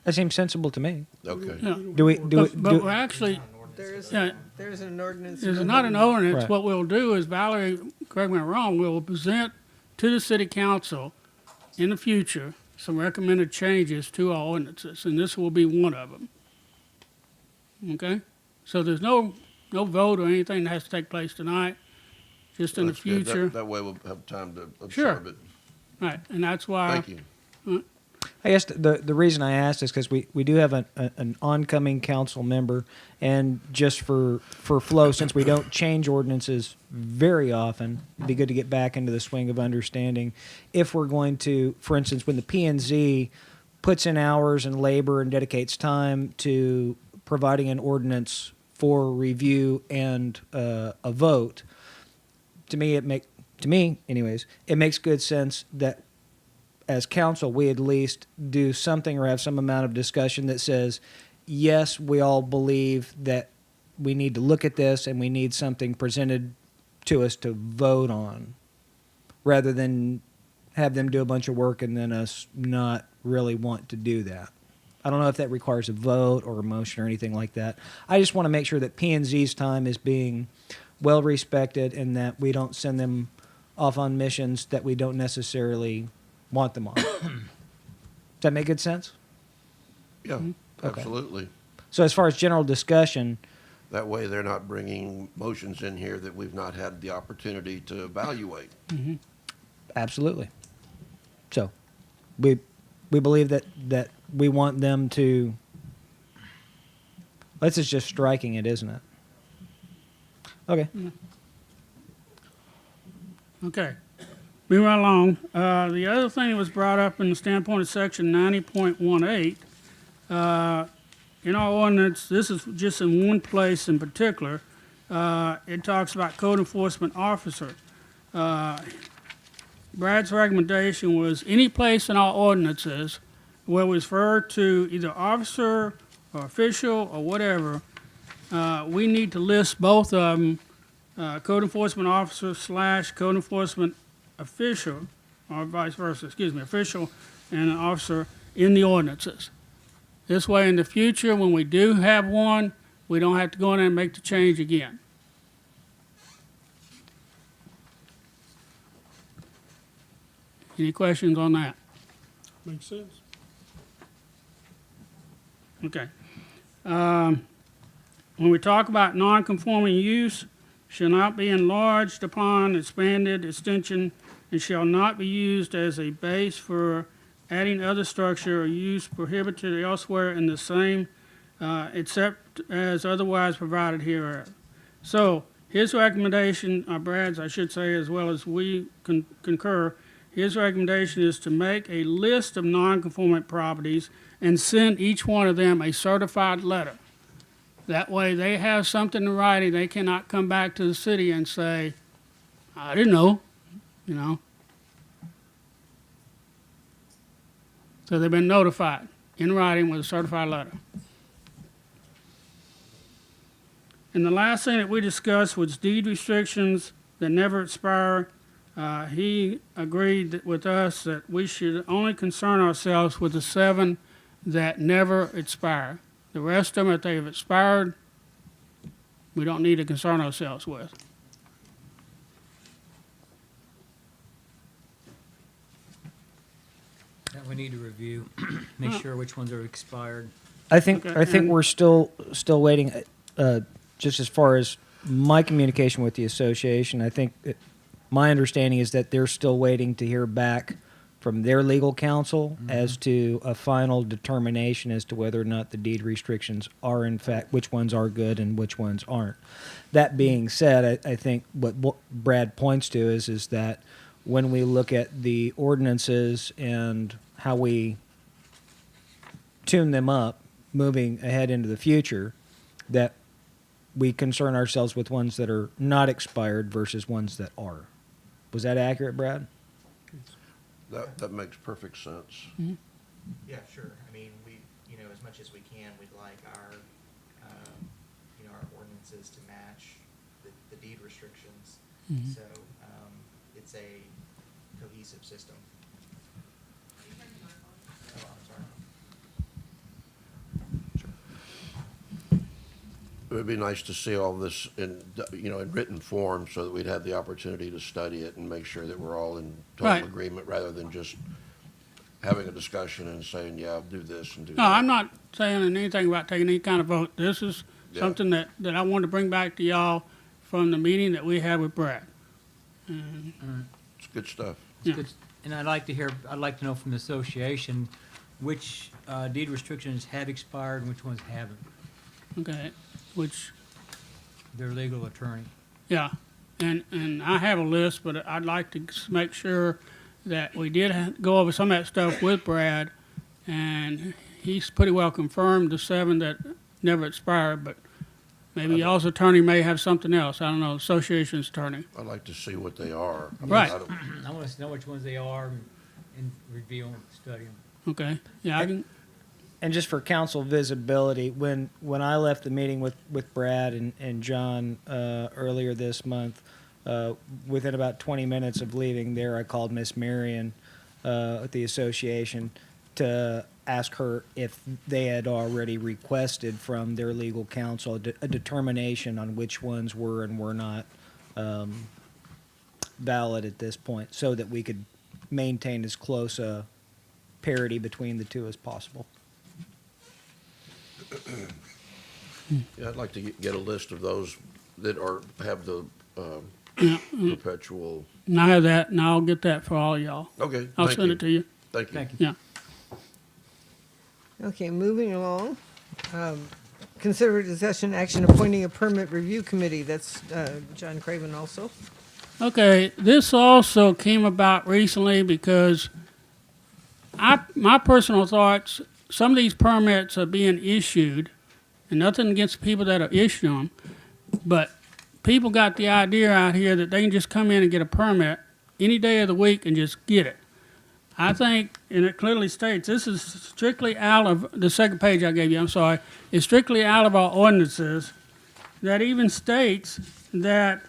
That seems sensible to me. okay. Yeah. But we're actually, There's yeah, there's an ordinance. there's not an ordinance. Right. What we'll do is, Valerie, correct me if I'm wrong, we'll present to the city council in the future some recommended changes to our ordinances, and this will be one of them. Okay? So there's no vote or anything that has to take place tonight, just in the That's good. future. That way we'll have time to Sure. absorb it. Right, and that's why. Thank you. I guess the reason I asked is because we do have an oncoming council member, and just for flow, since we don't change ordinances very often, it'd be good to get back into the swing of understanding. If we're going to, for instance, when the P&Z puts in hours and labor and dedicates time to providing an ordinance for review and a vote, to me, it makes good sense that as council, we at least do something or have some amount of discussion that says, yes, we all believe that we need to look at this and we need something presented to us to vote on, rather than have them do a bunch of work and then us not really want to do that. I don't know if that requires a vote or a motion or anything like that. I just want to make sure that P&Z's time is being well respected and that we don't send them off on missions that we don't necessarily want them on. Does that make good sense? Yeah, Okay. absolutely. So as far as general discussion, That way they're not bringing motions in here that we've not had the opportunity to evaluate. absolutely. So we believe that we want them to, this is just striking it, isn't it? Okay. Okay. Moving right along. The other thing that was brought up in the standpoint of section 90.18, in our ordinance, this is just in one place in particular, it talks about code enforcement officer. Brad's recommendation was any place in our ordinances where we refer to either officer or official or whatever, we need to list both of them, code enforcement officer / code enforcement official, or vice versa, official and an officer in the ordinances. This way, in the future, when we do have one, we don't have to go in there and make the change again. Any questions on that? Makes sense. Okay. When we talk about non-conforming use, shall not be enlarged upon, expanded, extension, and shall not be used as a base for adding other structure or use prohibited elsewhere in the same, except as otherwise provided here. So, his recommendation, Brad's, I should say, as well as we concur, his recommendation is to make a list of non-conforming properties and send each one of them a certified letter. That way, they have something in writing. They cannot come back to the city and say, I didn't know, you know. So they've been notified in writing with a certified letter. And the last thing that we discussed was deed restrictions that never expire. He agreed with us that we should only concern ourselves with the 7 that never expire. The rest of them, if they've expired, we don't need to concern ourselves with. That we need to review, make sure which ones are expired. I think Okay, and- we're still waiting. Just as far as my communication with the association, I think my understanding is that they're still waiting to hear back from their legal counsel as to a final determination as to whether or not the deed restrictions are in fact, which ones are good and which ones aren't. That being said, I think what Brad points to is that when we look at the ordinances and how we tune them up moving ahead into the future, that we concern ourselves with ones that are not expired versus ones that are. Was that accurate, Brad? That makes perfect sense. Yeah, sure. I mean, we, as much as we can, we'd like our, our ordinances to match the deed restrictions. So, it's a cohesive system. Oh, I'm sorry. It would be nice to see all this in, in written form so that we'd have the opportunity to study it and make sure that we're all in total Right. agreement rather than just having a discussion and saying, yeah, I'll do this and do No, that. I'm not saying anything about taking any kind of vote. This is Yeah. something that I wanted to bring back to y'all from the meeting that we had with Brad. It's good stuff. Yeah. Good. And I'd like to know from the association which deed restrictions have expired and which ones haven't. Okay, which, Their legal attorney. yeah, and I have a list, but I'd like to make sure that we did go over some of that stuff with Brad, and he's pretty well confirmed the 7 that never expired, but maybe y'all's attorney may have something else. I don't know, association's attorney. I'd like to see what they are. I mean, Right. I don't- I want to know which ones they are and review them, study them. Okay, yeah, I can, And just for council visibility, when I left the meeting with Brad and John earlier this month, within about 20 minutes of leaving there, I called Miss Marion at the association to ask her if they had already requested from their legal counsel a determination on which ones were and were not valid at this point, so that we could maintain as close a parity between the two as possible. Yeah, I'd like to get a list of those that have the perpetual. and I have that, and I'll get that for all y'all. Okay, I'll thank send you. it to you. Thank you. Thank you. Yeah. Okay, moving along. Consider discussion action appointing a permit review committee. That's John Craven also. Okay, this also came about recently because my personal thoughts, some of these permits are being issued, and nothing against the people that are issuing them, but people got the idea out here that they can just come in and get a permit any day of the week and just get it. I think, and it clearly states, this is strictly out of, the second page I gave you, I'm sorry, it's strictly out of our ordinances, that even states that,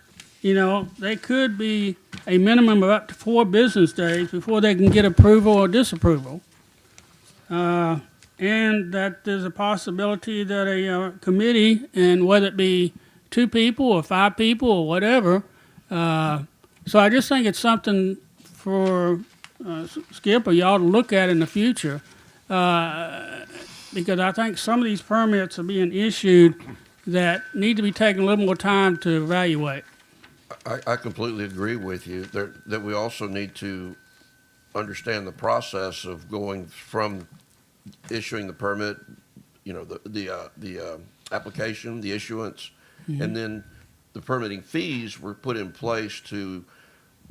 they could be a minimum of up to 4 business days before they can get approval or disapproval. And that there's a possibility that a committee, and whether it be 2 people or 5 people or whatever, so I just think it's something for Skip or y'all to look at in the future, because I think some of these permits are being issued that need to be taken a little more time to evaluate. I completely agree with you, that we also need to understand the process of going from issuing the permit, you know, the application, the issuance, and then the permitting fees were put in place to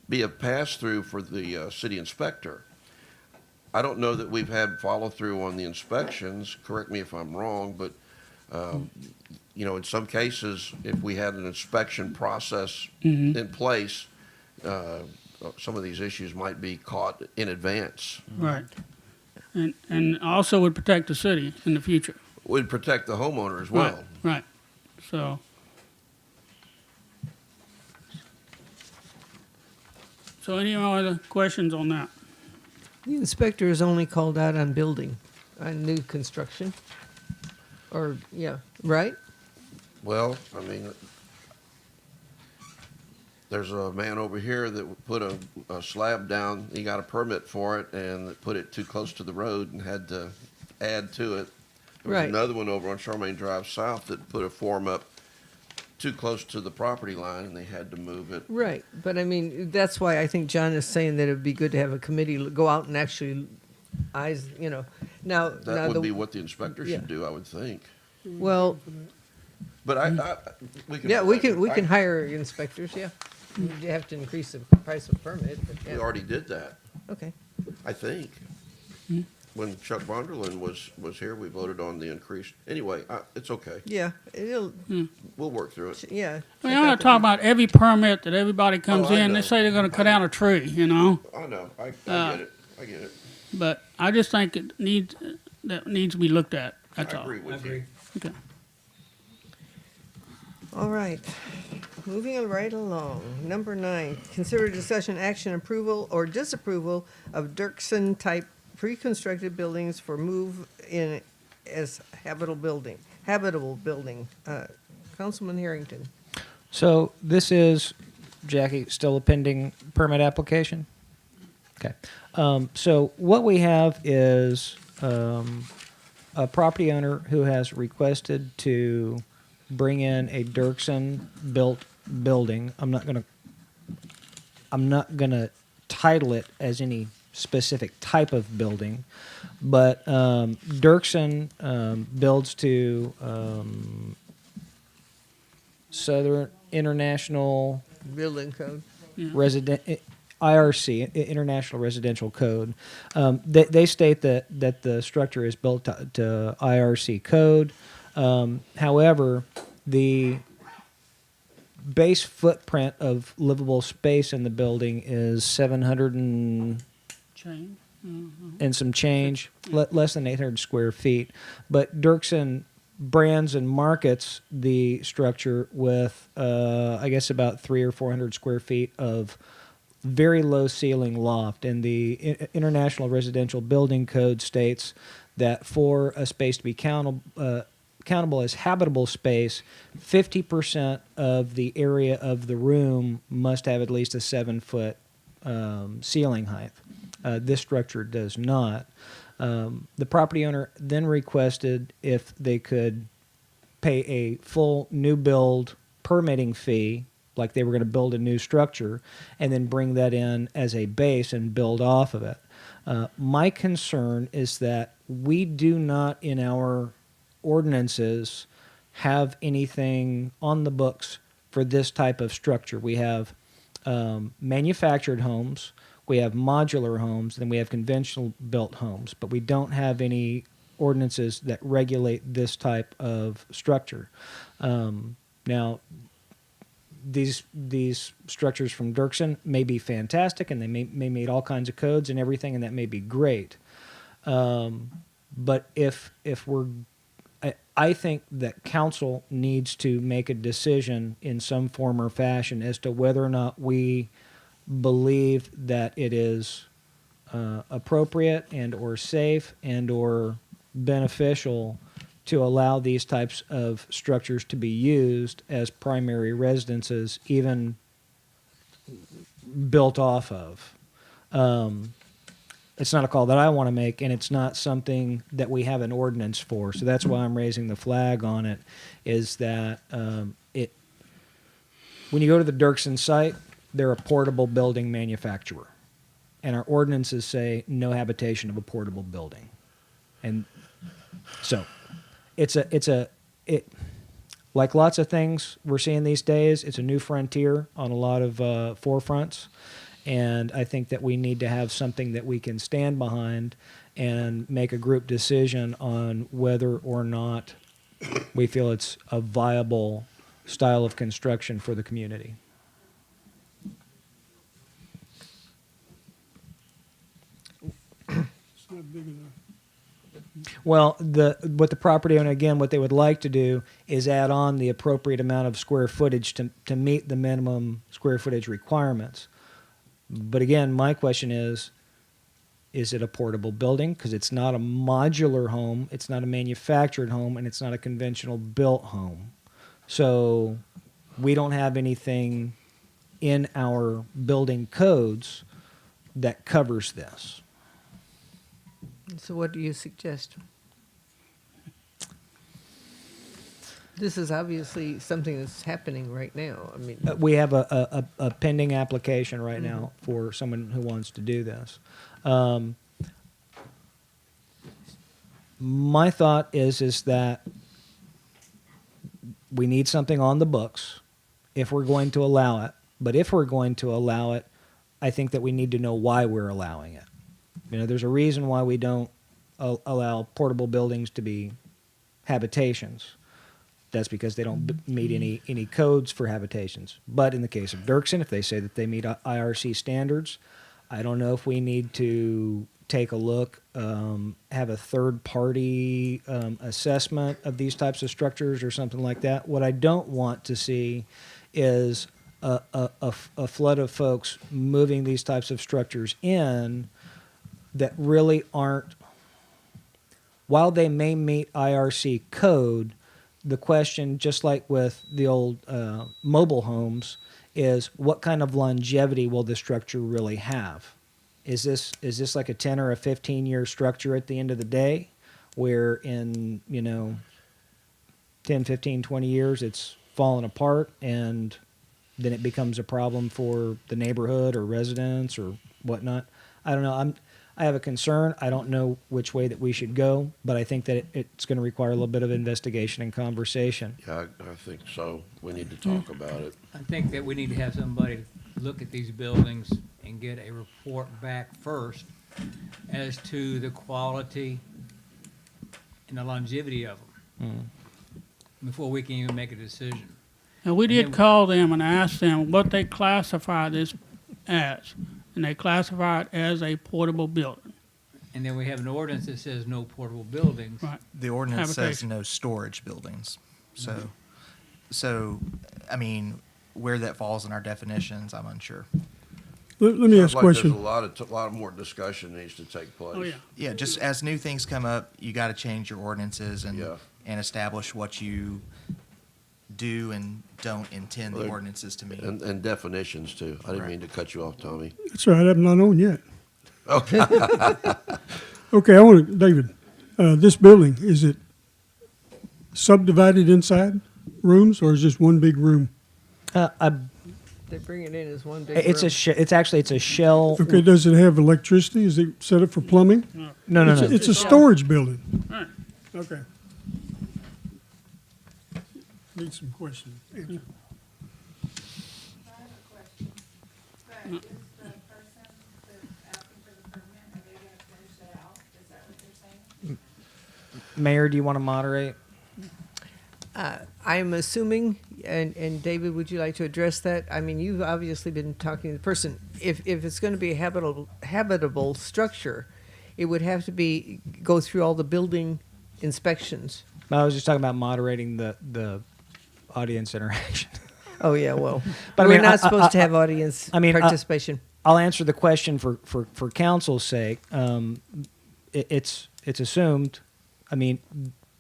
be a pass-through for the city inspector. I don't know that we've had follow-through on the inspections, correct me if I'm wrong, but, you know, in some cases, if we had an inspection process in place, some of these issues might be caught in advance. Right. And also would protect the city in the future. Would protect the homeowner as well. Right. So. So any other questions on that? The inspector is only called out on building, on new construction. Or, yeah, right? Well, I mean, there's a man over here that put a slab down, he got a permit for it, and put it too close to the road and had to add to it. There was Right. another one over on Charmaine Drive South that put a form up too close to the property line, and they had to move it. Right, but I mean, that's why I think John is saying that it'd be good to have a committee go out and actually eyes, you know. Now That would be what the inspector Yeah. should do, I would think. Well, But we can. yeah, we can hire inspectors, yeah. You have to increase the price of permit, but We yeah. already did that, Okay, I think. When Chuck Vonderland was here, we voted on the increase. Anyway, it's okay. yeah, it'll, We'll work through it. yeah. Well, you're not talking about every permit that everybody comes I in, know. they say they're gonna cut down a tree, you know? I know, I get it, I get it. But I just think that needs to be looked at, that's I all. agree with you. Okay. All right, moving right along. Number 9, consider discussion, action, approval or disapproval of Derksen type pre-constructed buildings for move in as habitable building. Councilman Herrington. So this is, Jackie, still a pending permit application? Okay. So what we have is a property owner who has requested to bring in a Derksen built building. I'm not gonna title it as any specific type of building, but Derksen builds to Southern International Building code. Resident IRC, International Residential Code. They state that the structure is built to IRC code. However, the base footprint of livable space in the building is 700 and Change. some change, less than 800 square feet. But Derksen brands and markets the structure with, I guess, about 300 or 400 square feet of very low ceiling loft. And the International Residential Building Code states that for a space to be countable as habitable space, 50% of the area of the room must have at least a 7-foot ceiling height. This structure does not. The property owner then requested if they could pay a full new build permitting fee, like they were going to build a new structure, and then bring that in as a base and build off of it. My concern is that we do not, in our ordinances, have anything on the books for this type of structure. We have manufactured homes, we have modular homes, then we have conventional built homes, but we don't have any ordinances that regulate this type of structure. Now, these structures from Derksen may be fantastic, and they may meet all kinds of codes and everything, and that may be great. But if I think that council needs to make a decision in some form or fashion as to whether or not we believe that it is appropriate and or safe and or beneficial to allow these types of structures to be used as primary residences, even built off of. it's not a call that I want to make, and it's not something that we have an ordinance for. So that's why I'm raising the flag on it, is that it. When you go to the Derksen site, they're a portable building manufacturer, and our ordinances say no habitation of a portable building, and so it like lots of things we're seeing these days. It's a new frontier on a lot of forefronts. And I think that we need to have something that we can stand behind and make a group decision on whether or not we feel it's a viable style of construction for the community. It's not big enough. Well, what the property owner, again, what they would like to do is add on the appropriate amount of square footage to meet the minimum square footage requirements. But again, my question is it a portable building? Because it's not a modular home, it's not a manufactured home, and it's not a conventional built home. So we don't have anything in our building codes that covers this. So what do you suggest? This is obviously something that's happening right now. I mean, We have a pending application right now for someone who wants to do this. My thought is that we need something on the books if we're going to allow it. But if we're going to allow it, I think that we need to know why we're allowing it. You know, there's a reason why we don't allow portable buildings to be habitations. That's because they don't meet any codes for habitations. But in the case of Derksen, if they say that they meet IRC standards, I don't know if we need to take a look, have a third-party assessment of these types of structures or something like that. What I don't want to see is a flood of folks moving these types of structures in that really aren't, while they may meet IRC code, the question, just like with the old mobile homes, is what kind of longevity will the structure really have? Is this like a 10 or a 15-year structure at the end of the day, where in 10, 15, 20 years it's fallen apart and then it becomes a problem for the neighborhood or residents or whatnot? I don't know. I have a concern. I don't know which way that we should go, but I think that it's going to require a little bit of investigation and conversation. Yeah, I think so. We need to talk about it. I think that we need to have somebody look at these buildings and get a report back first as to the quality and the longevity of them before we can even make a decision. And we did call them and ask them what they classify this as, and they classify it as a portable building. And then we have an ordinance that says no portable buildings. Right. The ordinance says Habitation. no storage buildings. So, I mean, where that falls in our definitions, I'm unsure. Let me ask Sounds a like question. there's a lot more discussion needs to take place. Oh, yeah. Yeah, just as new things come up, you got to change your ordinances and Yeah. establish what you do and don't intend the Well, ordinances to mean. And definitions too. I didn't Right. mean to cut you off, Tommy. That's all right, I'm not on yet. Okay. Okay, I want to, David, this building, is it subdivided inside rooms, or is this one big room? they bring it in as one big It's room. it's a shell. Okay, does it have electricity? Is it set up for plumbing? No. It's a storage building. Right. Okay. Need some questions answered. I have a question. Brad, is the person that's asking for the permit, are they gonna finish it out? Is that what they're saying? Mayor, do you want to moderate? I'm assuming, and David, would you like to address that? I mean, you've obviously been talking to the person. If it's going to be a habitable structure, it would have to go through all the building inspections. I was just talking about moderating the audience interaction. Oh yeah, well, But I we're mean, not supposed to have audience participation. I'll answer the question for council's sake. It's assumed. I mean,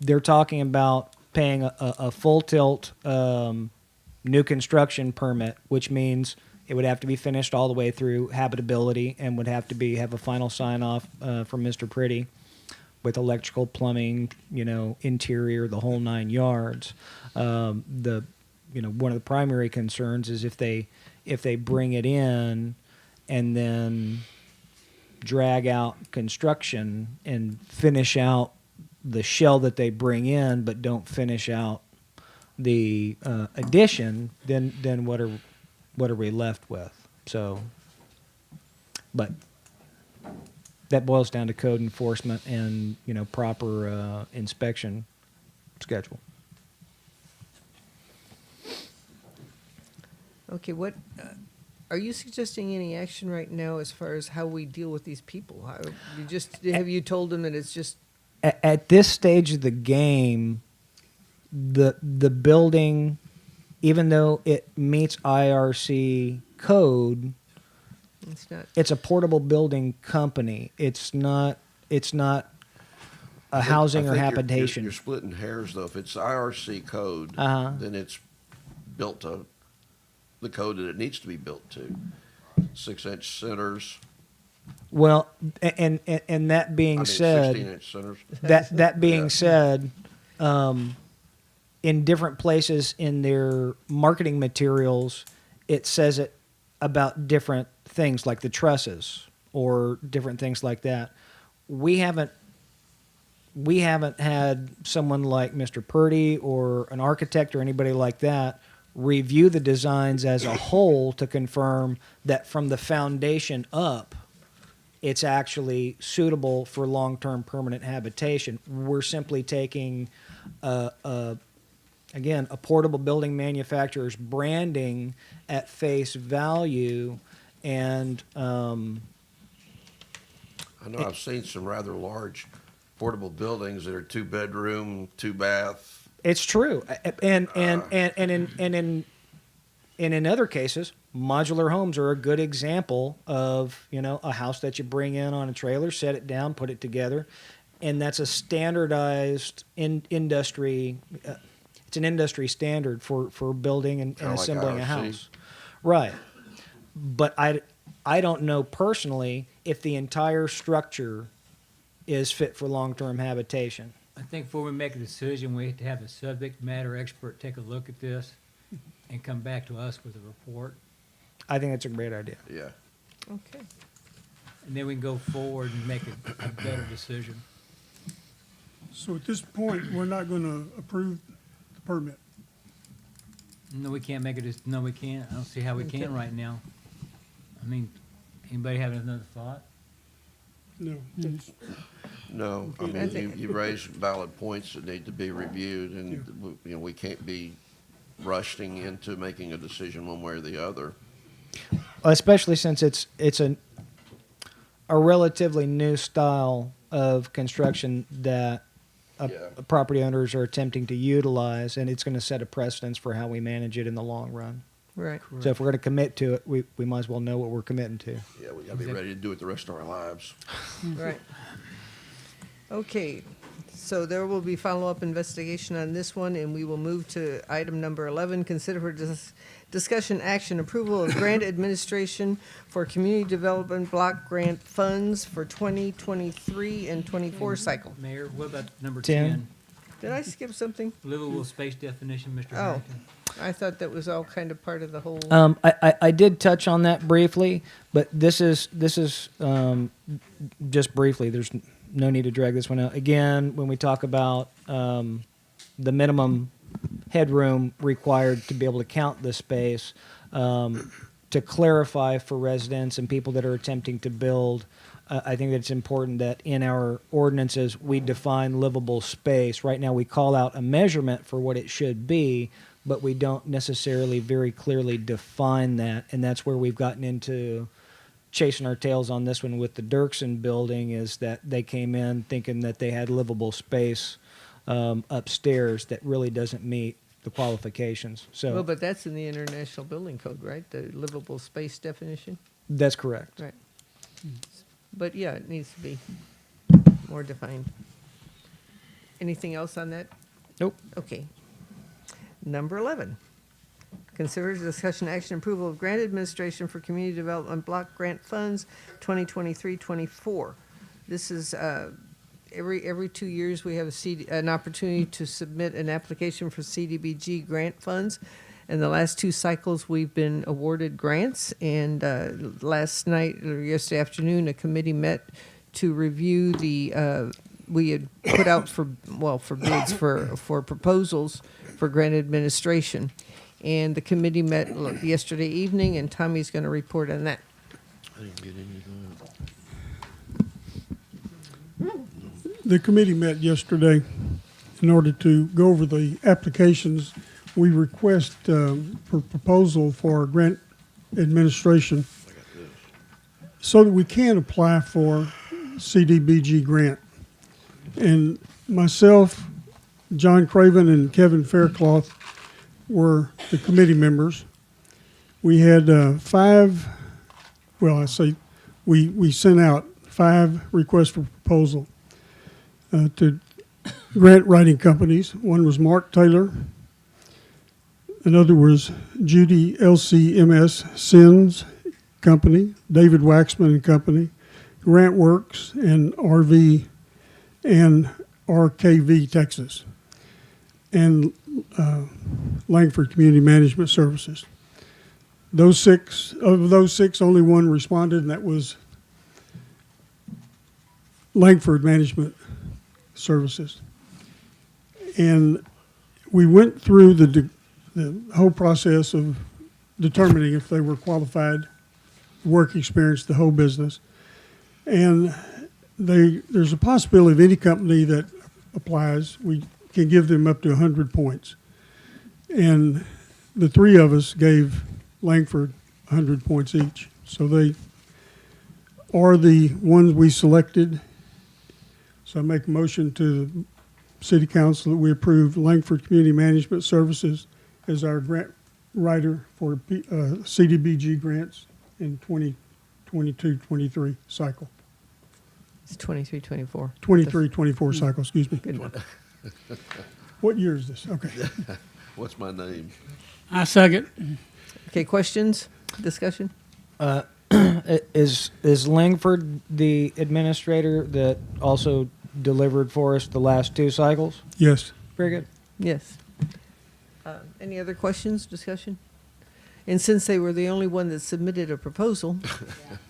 they're talking about paying a full tilt new construction permit, which means It would have to be finished all the way through habitability and would have to have a final sign off from Mr. Pretty with electrical, plumbing, interior, the whole 9 yards. One of the primary concerns is if they bring it in and then drag out construction and finish out the shell that they bring in, but don't finish out the addition, then what are we left with? So, but that boils down to code enforcement and proper inspection schedule. Okay, what, are you suggesting any action right now as far as how we deal with these people? Have you told them that it's just, At this stage of the game, the building, even though it meets IRC code, it's not, it's a portable building company. It's not a housing or I think habitation. You're splitting hairs, though. If it's IRC code, then it's built to the code that it needs to be built to. 6-inch centers, Well, and that being said, 16-inch centers. that being Yeah. said, in different places in their marketing materials, it says it about different things like the trusses or different things like that. We haven't had someone like Mr. Purdy or an architect or anybody like that review the designs as a whole to confirm that from the foundation up, it's actually suitable for long-term permanent habitation. We're simply taking, again, a portable building manufacturer's branding at face value, and I know I've seen some rather large portable buildings that are 2-bedroom, 2-bath. it's true. And in other cases, modular homes are a good example of a house that you bring in on a trailer, set it down, put it together, and that's a standardized industry. It's an industry standard for building and Kinda like assembling a IRC. house, right? But I don't know personally if the entire structure is fit for long-term habitation. I think before we make a decision, we have to have a subject matter expert take a look at this and come back to us with a report. I think that's a great idea. Yeah. okay. And then we can go forward and make a better decision. So at this point, we're not gonna approve the permit. No, we can't make it, no, we can't. I don't see how we Okay. can right now. I mean, anybody have another thought? No, that's- No, I I mean, think- you raise valid points that need to be reviewed, and, we can't be rushing into making a decision one way or the other. Especially since it's a relatively new style of construction that Yeah. property owners are attempting to utilize, and it's going to set a precedence for how we manage it in the long run. Right. So if we're going to commit to it, we might as well know what we're committing to. Yeah, we gotta be ready to do it the rest of our lives. Right. Okay, so there will be follow-up investigation on this one, and we will move to item number 11, consider for discussion action approval of grant administration for community development block grant funds for 2023 and 24 cycle. Mayor, what about number 10? 10? Did I skip something? Livable space definition, Mr. Oh. Herrington? I thought that was all kind of part of the whole. I did touch on that briefly, but this is just briefly. There's no need to drag this one out. Again, when we talk about the minimum headroom required to be able to count the space, to clarify for residents and people that are attempting to build, I think that it's important that in our ordinances we define livable space. Right now we call out a measurement for what it should be, but we don't necessarily very clearly define that, and that's where we've gotten into chasing our tails on this one with the Derksen building, is that they came in thinking that they had livable space upstairs that really doesn't meet the qualifications. So Well, but that's in the International Building Code, right? The livable space definition? that's correct. Right. But yeah, it needs to be more defined. Anything else on that? Nope. Okay. Number 11, Consider discussion action approval of grant administration for community development block grant funds 2023-24. This is every 2 years we have an opportunity to submit an application for CDBG grant funds. In the last 2 cycles, we've been awarded grants. And last night or yesterday afternoon, a committee met to review we had put out for bids for proposals for grant administration. And the committee met yesterday evening, and Tommy's going to report on that. I didn't get any of that. The committee met yesterday in order to go over the applications. We request for proposal for grant administration so that we can apply for CDBG grant. And myself, John Craven, and Kevin Faircloth were the committee members. We had we sent out 5 requests for proposal to grant writing companies. One was Mark Taylor. Another was Judy LCMS Sins Company, David Waxman and Company, Grant Works, and RV and RKV Texas, and Langford Community Management Services. Of those six, only one responded, and that was Langford Management Services. And we went through the whole process of determining if they were qualified, work experience, the whole business. And there's a possibility of any company that applies, we can give them up to 100 points. And the 3 of us gave Langford 100 points each. So they are the ones we selected. So I make a motion to the City Council that we approve Langford Community Management Services as our grant writer for CDBG grants in 2022-23 cycle. It's 23-24. 23-24 cycle, excuse me. Good one. What year is this? Okay. What's my name? I second. Okay, questions, discussion? Is Langford the administrator that also delivered for us the last 2 cycles? Yes. Very good. Yes. Any other questions, discussion? And since they were the only one that submitted a proposal,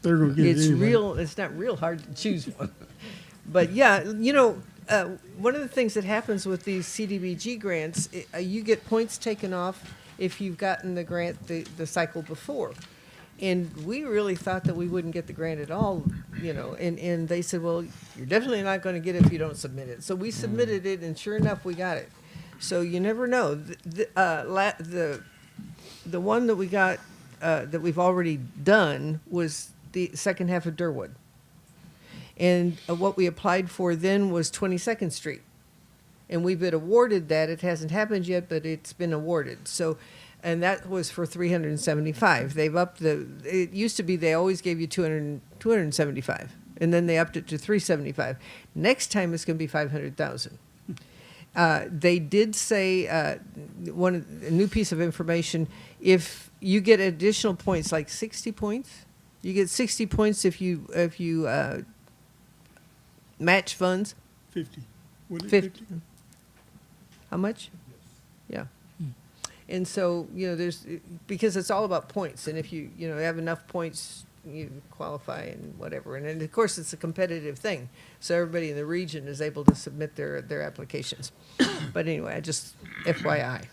They're going to get it anyway. it's not real hard to choose one. But yeah, one of the things that happens with these CDBG grants, you get points taken off if you've gotten the grant the cycle before. And we really thought that we wouldn't get the grant at all, and they said, well, you're definitely not going to get it if you don't submit it. So we submitted it, and sure enough, we got it. So you never know. The one that we got, that we've already done, was the second half of Durwood. And what we applied for then was 22nd Street. And we've been awarded that. It hasn't happened yet, but it's been awarded. So, and that was for $375. They've upped it used to be they always gave you $275, and then they upped it to $375. Next time it's going to be $500,000. They did say a new piece of information: if you get additional points, like 60 points, you get 60 points if you match funds. 50. Would it 50. How much? Yeah. And so, there's, because it's all about points, and if you have enough points, you qualify and whatever. And of course, it's a competitive thing, so everybody in the region is able to submit their applications. But anyway, I just FYI.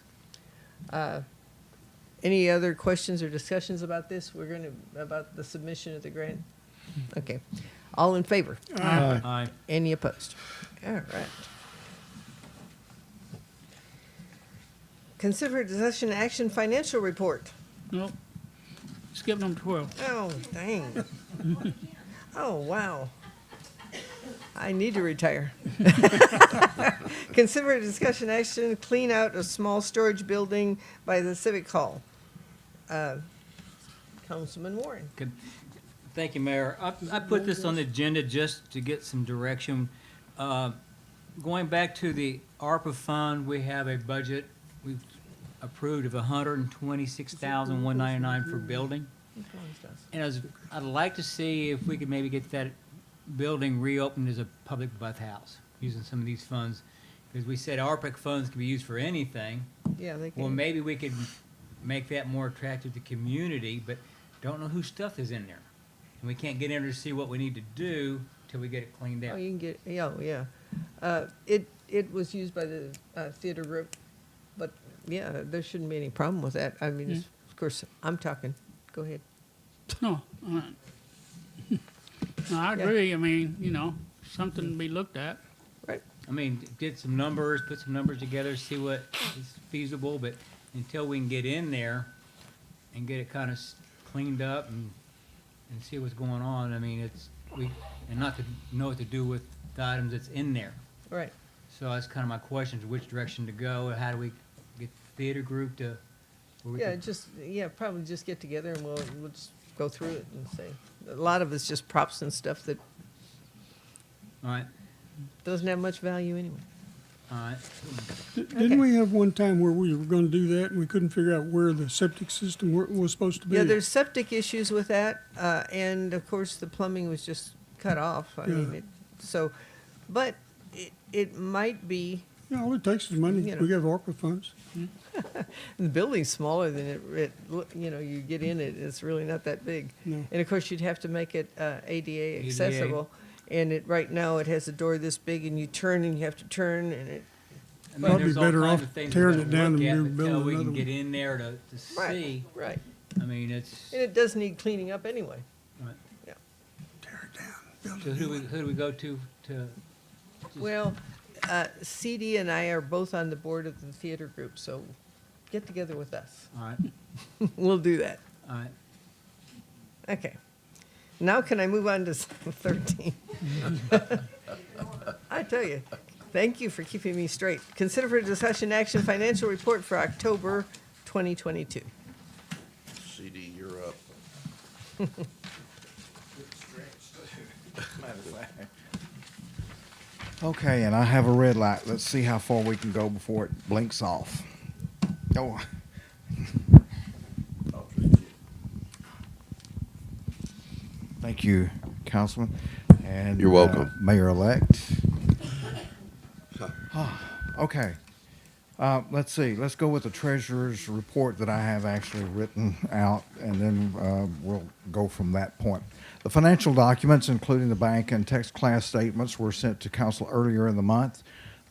Any other questions or discussions about this? About the submission of the grant? Okay. All in favor? Aye. Any opposed? All right. Consider discussion action financial report. Nope. Skip number 12. Oh, dang. Oh, wow. I need to retire. Consider discussion action, clean out a small storage building by the Civic Hall. Councilman Warren. Good. Thank you, Mayor. I put this on the agenda just to get some direction. Going back to the ARPA fund, we have a budget. We've approved of $126,199 for building. And I'd like to see if we could maybe get that building reopened as a public bathhouse, using some of these funds. Because we said ARPA funds can be used for anything. Yeah, they Well, can. maybe we could make that more attractive to the community, but don't know whose stuff is in there. And we can't get in there to see what we need to do till we get it cleaned Oh, out. you can get, yeah, oh, yeah. It was used by the theater group, but yeah, there shouldn't be any problem with that. I mean, of course, I'm talking. Go ahead. No, no, I Yeah. agree. I mean, you know, something to be looked at. Right. I mean, get some numbers, put some numbers together, see what is feasible, but until we can get in there and get it kind of cleaned up and see what's going on, I mean, and not to know what to do with the items that's in there. Right. So that's kind of my question, is which direction to go, how do we get the theater group to, where we Yeah, can- probably just get together and we'll just go through it and say, a lot of it's just props and stuff that all right, doesn't have much value anyway. all right. Didn't we have one time where we were gonna do that and we couldn't figure out where the septic system was supposed to be? Yeah, there's septic issues with that, and of course, the plumbing was just cut off. I mean, but it might be, Yeah, all it takes is money. You know. We have ARPA funds. the building's smaller than you get in it, it's really not that big. No. And of course, you'd have to make it ADA accessible. And right now, it has a door this big and you turn and you have to turn and it, I mean, Probably there's all better kinds off of things we tearing gotta it down look and at, rebuilding but till we can another get one. in there to right, see, right. I mean, it's, And it does need cleaning up anyway. right. Yeah. Tear it down. build So a new who do we go to? Well, CD and I are both on the board of the theater group, so get together with us. All right, We'll do that. all right. Okay. Now can I move on to 13? I tell you, thank you for keeping me straight. Consider for discussion action financial report for October 2022. CD, you're up. Okay, and I have a red light. Let's see how far we can go before it blinks off. Oh, thank you, Councilman. And You're welcome. Mayor-elect. Okay. Let's see. Let's go with the treasurer's report that I have actually written out, and then we'll go from that point. The financial documents, including the bank and text class statements, were sent to council earlier in the month.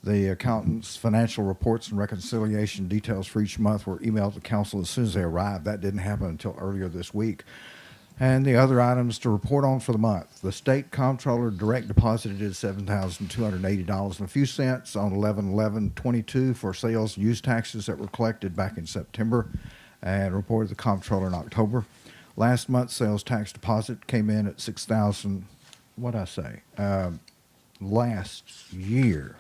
The accountant's financial reports and reconciliation details for each month were emailed to council as soon as they arrived. That didn't happen until earlier this week. And the other items to report on for the month. The state comptroller direct deposited $7,280 and a few cents on 11/11/22 for sales and use taxes that were collected back in September and reported the comptroller in October. Last month's sales tax deposit came in at $6,000. What'd I say? Last year,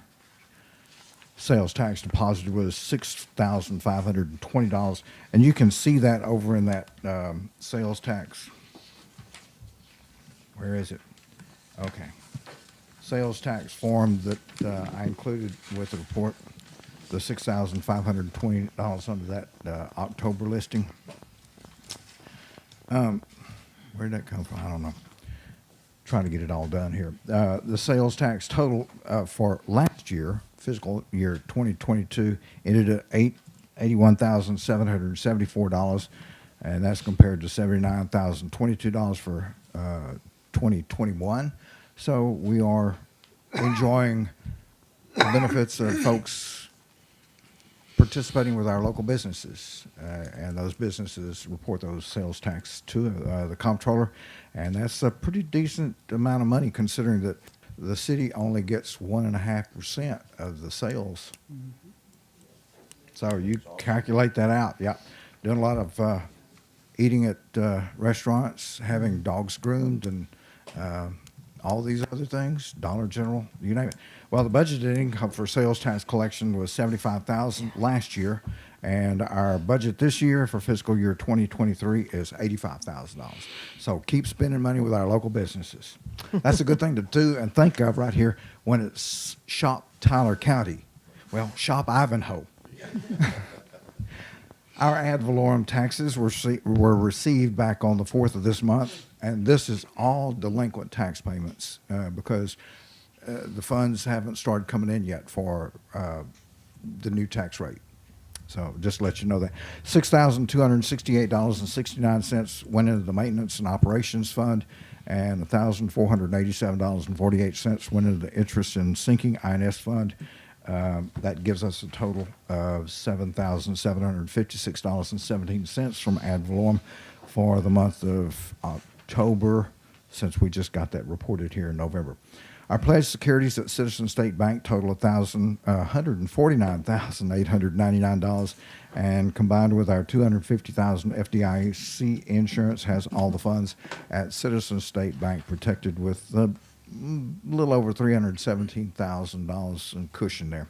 sales tax deposit was $6,520, and you can see that over in that sales tax. Where is it? Okay. Sales tax form that I included with the report, the $6,520 under that October listing. Where'd that come from? I don't know. Trying to get it all done here. The sales tax total for last year, fiscal year 2022, ended at $81,774, and that's compared to $79,022 for 2021. So we are enjoying the benefits of folks participating with our local businesses, and those businesses report those sales tax to the comptroller, and that's a pretty decent amount of money considering that the city only gets 1.5% of the sales. So you calculate that out. Yeah, doing a lot of eating at restaurants, having dogs groomed, and all these other things, Dollar General, you name it. Well, the budgeted income for sales tax collection was $75,000 last year, and our budget this year for fiscal year 2023 is $85,000. So keep spending money with our local businesses. That's a good thing to do and think of right here when it's Shop Tyler County. Well, Shop Ivanhoe. Our ad valorem taxes were received back on the 4th of this month, and this is all delinquent tax payments because the funds haven't started coming in yet for the new tax rate. So just to let you know that $6,268.69 went into the maintenance and operations fund, and $1,487.48 went into the interest and sinking INS fund. That gives us a total of $7,756.17 from ad valorem for the month of October, since we just got that reported here in November. Our pledged securities at Citizen State Bank total $149,899, and combined with our $250,000 FDIC insurance has all the funds at Citizen State Bank protected with a little over $317,000 in cushion there.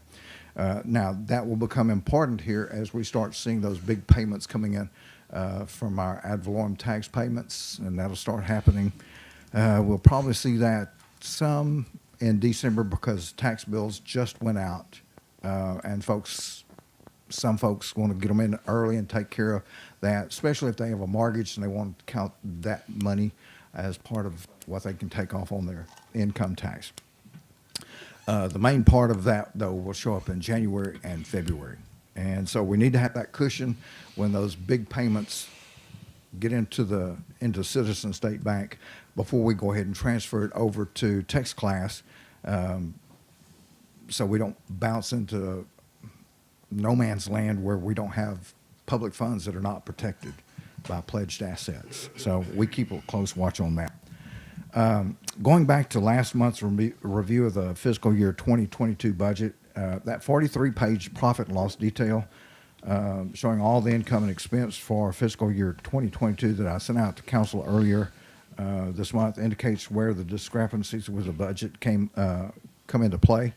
Now, that will become important here as we start seeing those big payments coming in from our ad valorem tax payments, and that'll start happening. We'll probably see that some in December because tax bills just went out, and some folks want to get them in early and take care of that, especially if they have a mortgage and they want to count that money as part of what they can take off on their income tax. The main part of that, though, will show up in January and February. And so we need to have that cushion when those big payments get into Citizen State Bank before we go ahead and transfer it over to Text Class, so we don't bounce into no man's land where we don't have public funds that are not protected by pledged assets. So we keep a close watch on that. Going back to last month's review of the fiscal year 2022 budget, that 43-page profit and loss detail showing all the income and expense for fiscal year 2022 that I sent out to council earlier this month indicates where the discrepancies with the budget come into play.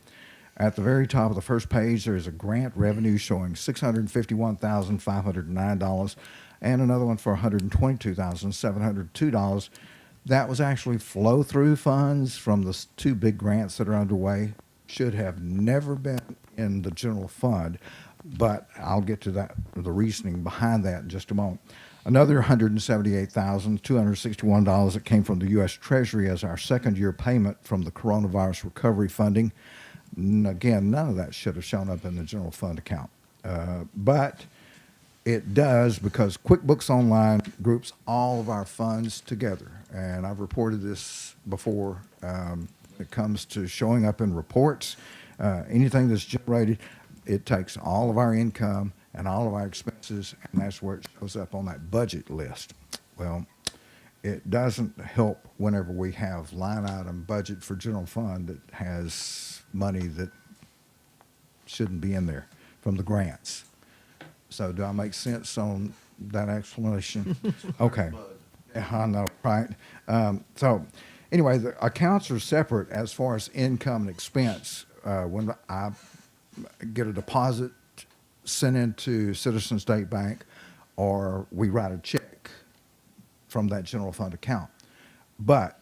At the very top of the first page, there is a grant revenue showing $651,509 and another one for $122,702. That was actually flow-through funds from the two big grants that are underway. Should have never been in the general fund, but I'll get to that, the reasoning behind that in just a moment. Another $178,261 that came from the U.S. Treasury as our second-year payment from the coronavirus recovery funding. Again, none of that should have shown up in the general fund account, but it does because QuickBooks Online groups all of our funds together, and I've reported this before. It comes to showing up in reports. Anything that's generated, it takes all of our income and all of our expenses, and that's where it shows up on that budget list. Well, it doesn't help whenever we have line item budget for general fund that has money that shouldn't be in there from the grants. So do I make sense on that explanation? Okay. I know, right? So anyway, the accounts are separate as far as income and expense. When I get a deposit sent into Citizen State Bank, or we write a check from that general fund account. But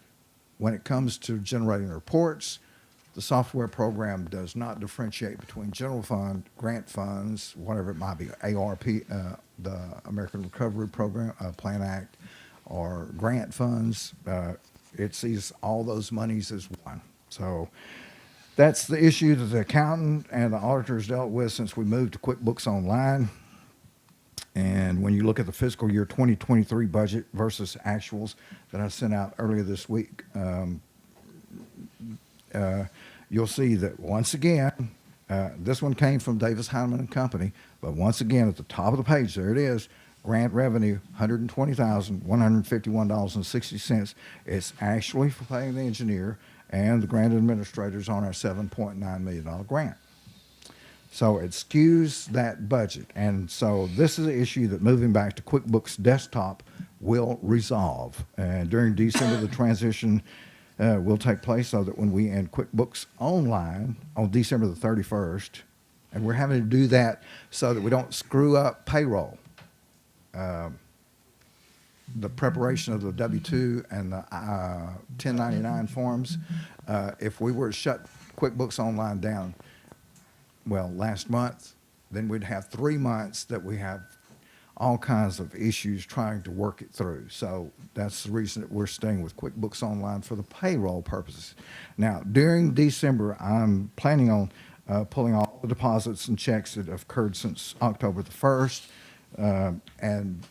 when it comes to generating reports, the software program does not differentiate between general fund, grant funds, whatever it might be, ARP, the American Recovery Program, Plan Act, or grant funds. It sees all those monies as one. So that's the issue that the accountant and the auditors dealt with since we moved to QuickBooks Online. And when you look at the fiscal year 2023 budget versus actuals that I sent out earlier this week, you'll see that once again, this one came from Davis Heinemann and Company, but once again at the top of the page, there it is, grant revenue, $120,151.60. It's actually for paying the engineer and the grant administrators on our $7.9 million grant. So it skews that budget. And so this is an issue that moving back to QuickBooks Desktop will resolve. And during December, the transition will take place so that when we end QuickBooks Online on December the 31st, and we're having to do that so that we don't screw up payroll, the preparation of the W-2 and the 1099 forms. If we were to shut QuickBooks Online down, well, last month, then we'd have 3 months that we have all kinds of issues trying to work it through. So that's the reason that we're staying with QuickBooks Online for the payroll purposes. Now, during December, I'm planning on pulling all the deposits and checks that have occurred since October the 1st and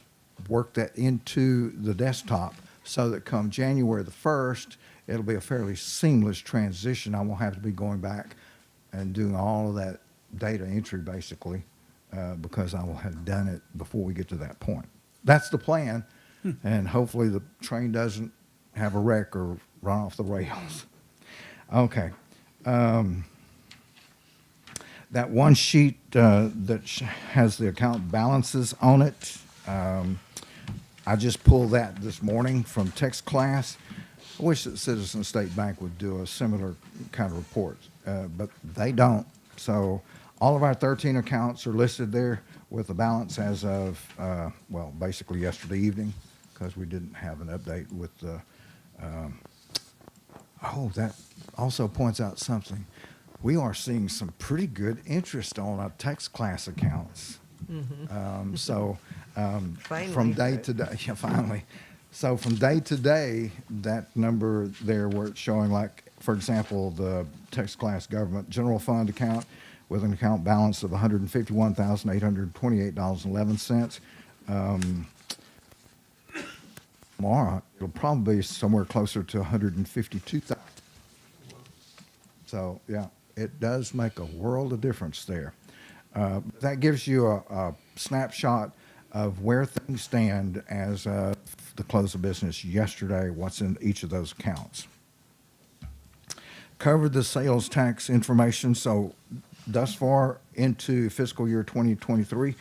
work that into the desktop so that come January the 1st, it'll be a fairly seamless transition. I won't have to be going back and doing all of that data entry basically because I will have done it before we get to that point. That's the plan, and hopefully the train doesn't have a wreck or run off the rails. Okay. That one sheet has the account balances on it, I just pulled that this morning from text class. I wish that Citizen State Bank would do a similar kind of report, but they don't. So all of our 13 accounts are listed there with the balance as of, well, basically yesterday evening, because we didn't have an update with the, oh, that also points out something. We are seeing some pretty good interest on our text class accounts. Finally, From day right? to day, yeah, finally. So from day to day, that number there where it's showing like, for example, the text class government general fund account with an account balance of $151,828.11. Tomorrow, it'll probably be somewhere closer to $152,000. So, yeah, it does make a world of difference there. That gives you a snapshot of where things stand as of the close of business yesterday, what's in each of those accounts. Covered the sales tax information, so thus far into fiscal year 2023,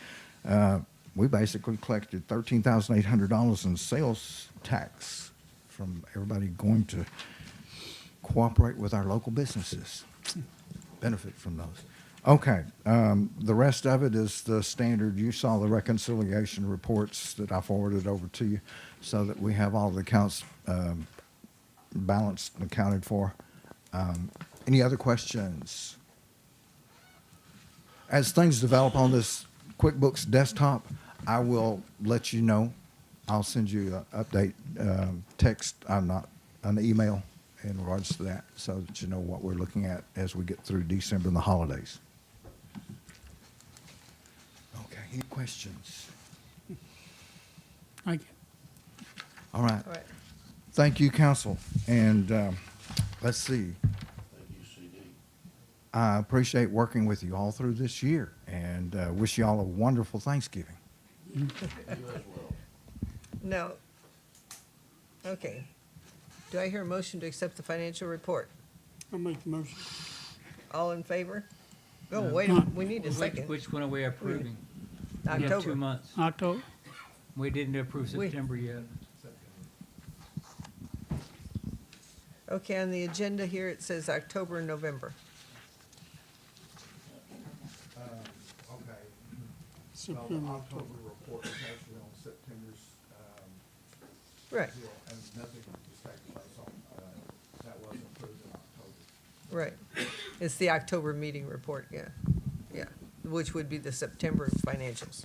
we basically collected $13,800 in sales tax from everybody going to cooperate with our local businesses, benefit from those. Okay, the rest of it is the standard. You saw the reconciliation reports that I forwarded over to you so that we have all the accounts balanced and accounted for. Any other questions? As things develop on this QuickBooks desktop, I will let you know. I'll send you an update text, not an email in regards to that so that you know what we're looking at as we get through December and the holidays. Okay, any questions? Thank you. All right. All right. Thank you, council. And let's see. I appreciate working with you all through this year and wish you all a wonderful Thanksgiving. Now, okay. Do I hear a motion to accept the financial report? I'll make the motion. All in favor? Oh, wait, a minute, we need a Which- second. Which one are we approving? We have 2 October. months. October. We didn't approve We- September yet. Okay, on the agenda here, it says October and November. Okay. September, October. report is actually on September's Right, and nothing was taking place on, that wasn't approved in October. right. It's the October meeting report, yeah, yeah, which would be the September financials.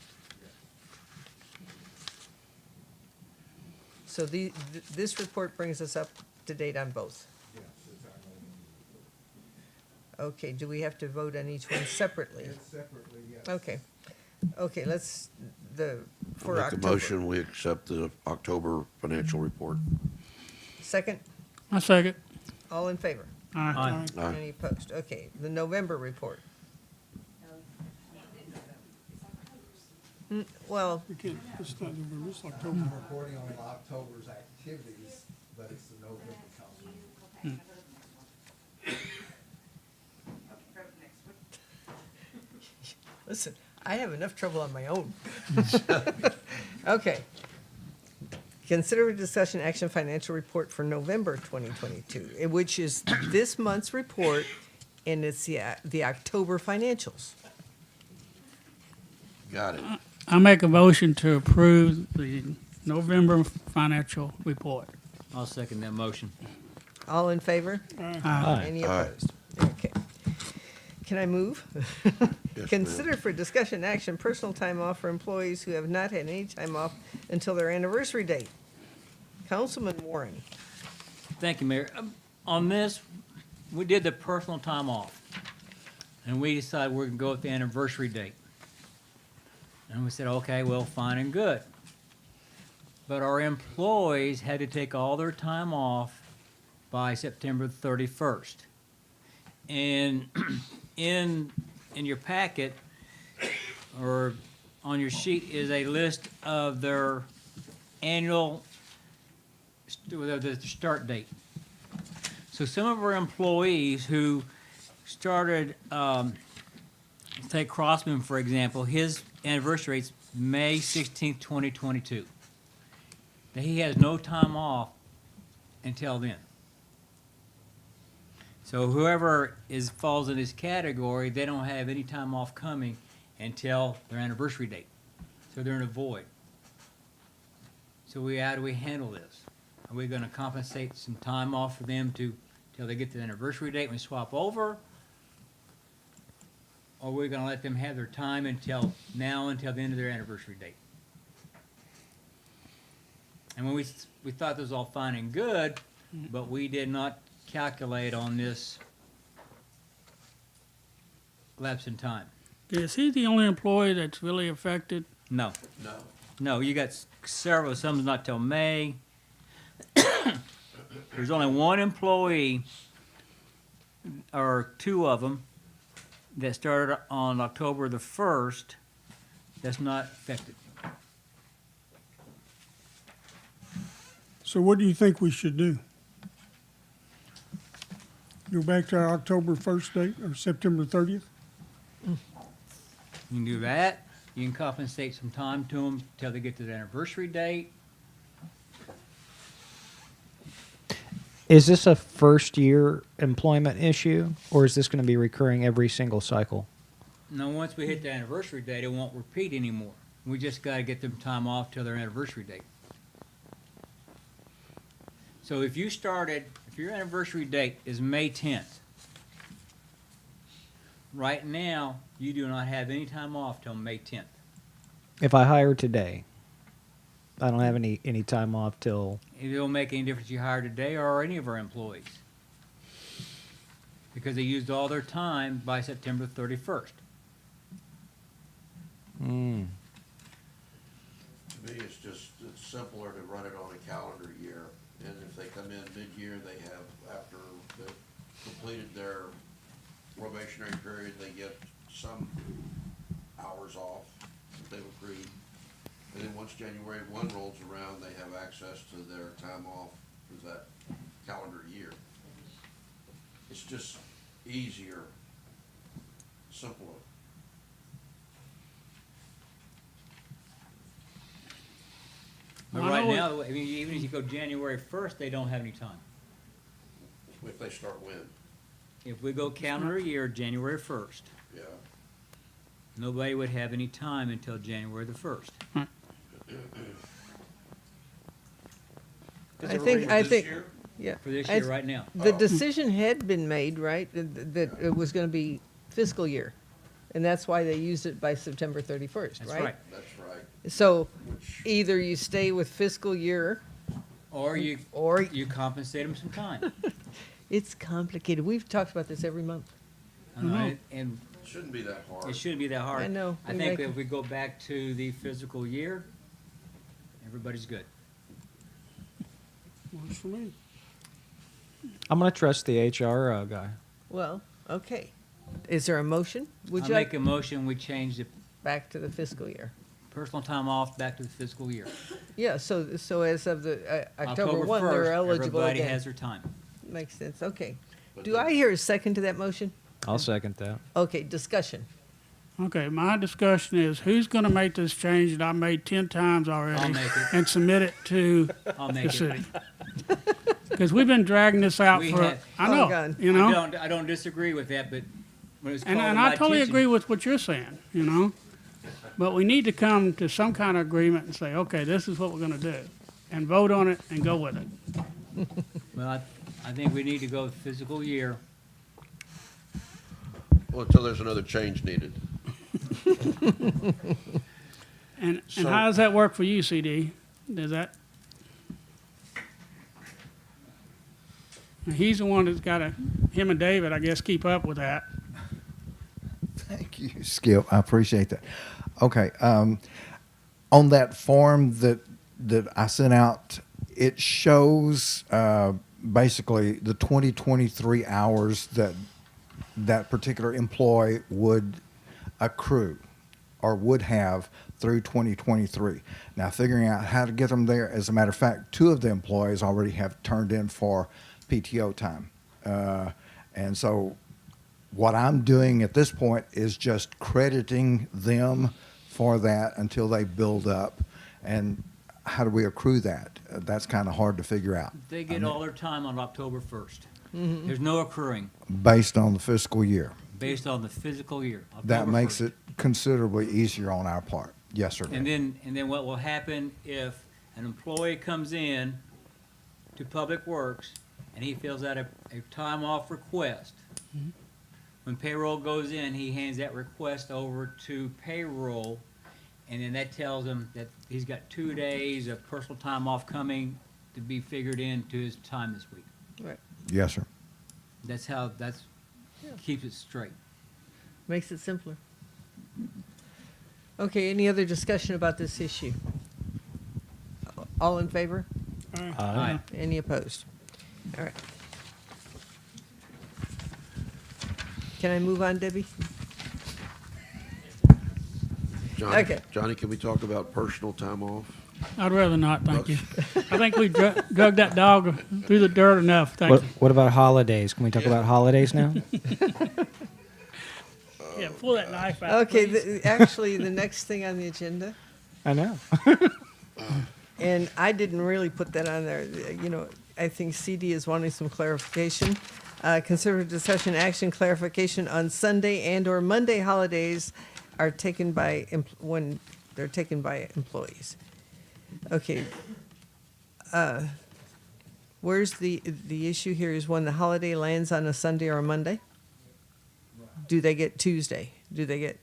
So this report brings us up to date on both. Yes, it's our November. Okay, do we have to vote on each one separately? It's separately, yes. Okay, okay, let's, for Make a October. motion, we accept the October financial report. Second, I second. all in favor? Aye. Aye. Any opposed? Okay, the November report. Well, We can't, it's not November, it's October. Reporting on October's activities, but it's the November council. listen, I have enough trouble on my own. Okay. Consider discussion action financial report for November 2022, which is this month's report, and it's the October financials. Got it. I make a motion to approve the November financial report. I'll second that motion. All in favor? Aye. Any Aye. opposed? Okay. Can I move? Yes, Consider for discussion action personal time off for employees who have not had any time off until their anniversary date. Councilman Warren. Thank you, Mayor. On this, we did the personal time off, and we decided we're gonna go with the anniversary date. And we said, okay, well, fine and good. But our employees had to take all their time off by September 31st. And in your packet, or on your sheet, is a list of their annual, the start date. So some of our employees who started, take Crossman, for example, his anniversary rate's May 16th, 2022. That he has no time off until then. So whoever falls in this category, they don't have any time off coming until their anniversary date. So they're in a void. So how do we handle this? Are we gonna compensate some time off for them till they get to the anniversary date and we swap over? Or are we gonna let them have their time until the end of their anniversary date? And when we thought this was all fine and good, but we did not calculate on this lapse in time. Is he the only employee that's really affected? No. No. No, you got several, some's not till May. There's only one employee, or two of them, that started on October the 1st, that's not affected. So what do you think we should do? Go back to our October 1st date or September 30th? You can do that. You can compensate some time to them till they get to the anniversary date. Is this a first-year employment issue, or is this going to be recurring every single cycle? Now, once we hit the anniversary date, it won't repeat anymore. We just got to get them time off till their anniversary date. So if your anniversary date is May 10th, right now, you do not have any time off till May 10th. If I hire today, I don't have any time off till... It don't make any difference you hire today or any of our employees. Because they used all their time by September 31st. Mm. To me, it's simpler to run it on a calendar year, and if they come in mid-year, they have, after they've completed their probationary period, they get some hours off that they've agreed. And then once January 1 rolls around, they have access to their time off for that calendar year. It's just easier, simpler. But Well, I right know now, I mean, even if you go January 1st, they don't have any time. If they start when, If we go calendar year, January 1st, yeah. nobody would have any time until January the 1st. I think, yeah. For this I- year right now. The decision had been made, right, that it was gonna be fiscal year. And that's why they used it by September 31st, That's right? right. That's right. So Which, either you stay with fiscal year, Or you or compensate them some time. it's complicated. We've talked about this every month. I know, and shouldn't be that hard. it shouldn't be that hard. I know. I We think make- if we go back to the physical year, everybody's good. Works for me. I'm going to trust the HR guy. Well, okay. Is there a motion? Would I you make like a motion, we change the back to the fiscal year? personal time off back to the fiscal year. Yeah, so as of the October 1, 1st, they're eligible everybody again. has their time. Makes sense, okay. But Do then- I hear a second to that motion? I'll second that. Okay, discussion. Okay, my discussion is who's going to make this change that I made 10 times already I'll make it. and submit it to I'll the make it. city? Because we've been dragging this out We for, have- I Oh, know, God. you know? I don't disagree with that, but when it's called And to I my totally attention- agree with what you're saying, you know? But we need to come to some kind of agreement and say, okay, this is what we're going to do, and vote on it and go with it. Well, I think we need to go physical year. Well, until there's another change needed. And So- how does that work for you, CD? Does that? He's the one that's got to, him and David, I guess, keep up with that. Thank you, Skip. I appreciate that. Okay, on that form that I sent out, it shows basically the 2023 hours that particular employee would accrue or would have through 2023. Now, figuring out how to get them there, as a matter of fact, 2 of the employees already have turned in for PTO time. And so what I'm doing at this point is just crediting them for that until they build up. And how do we accrue that? That's kind of hard to figure out. They get all their time on October 1st. There's no accruing Based on the fiscal year. based on the physical year. That October makes 1st. it considerably easier on our part. Yes, sir. And then what will happen if an employee comes in to Public Works and he fills out a time off request? When payroll goes in, he hands that request over to payroll, and then that tells him that he's got 2 days of personal time off coming to be figured into his time this week. Right. Yes, sir. That's how, that's, keeps it straight. Makes it simpler. Okay, any other discussion about this issue? All in favor? Aye. Any opposed? All right. Can I move on, Debbie? Johnny, Okay. Johnny, can we talk about personal time off? I'd rather not, thank you. I think we drug that dog through the dirt enough, thank you. What about holidays? Can we talk about holidays now? Yeah, pull that knife out, Okay, please. actually, the next thing on the agenda, I know. and I didn't really put that on there, you know, I think CD is wanting some clarification. Consider discussion action clarification on Sunday and/or Monday holidays are taken by, when they're taken by employees. Okay. Where's the issue here is when the holiday lands on a Sunday or a Monday? Do they get Tuesday? Do they get,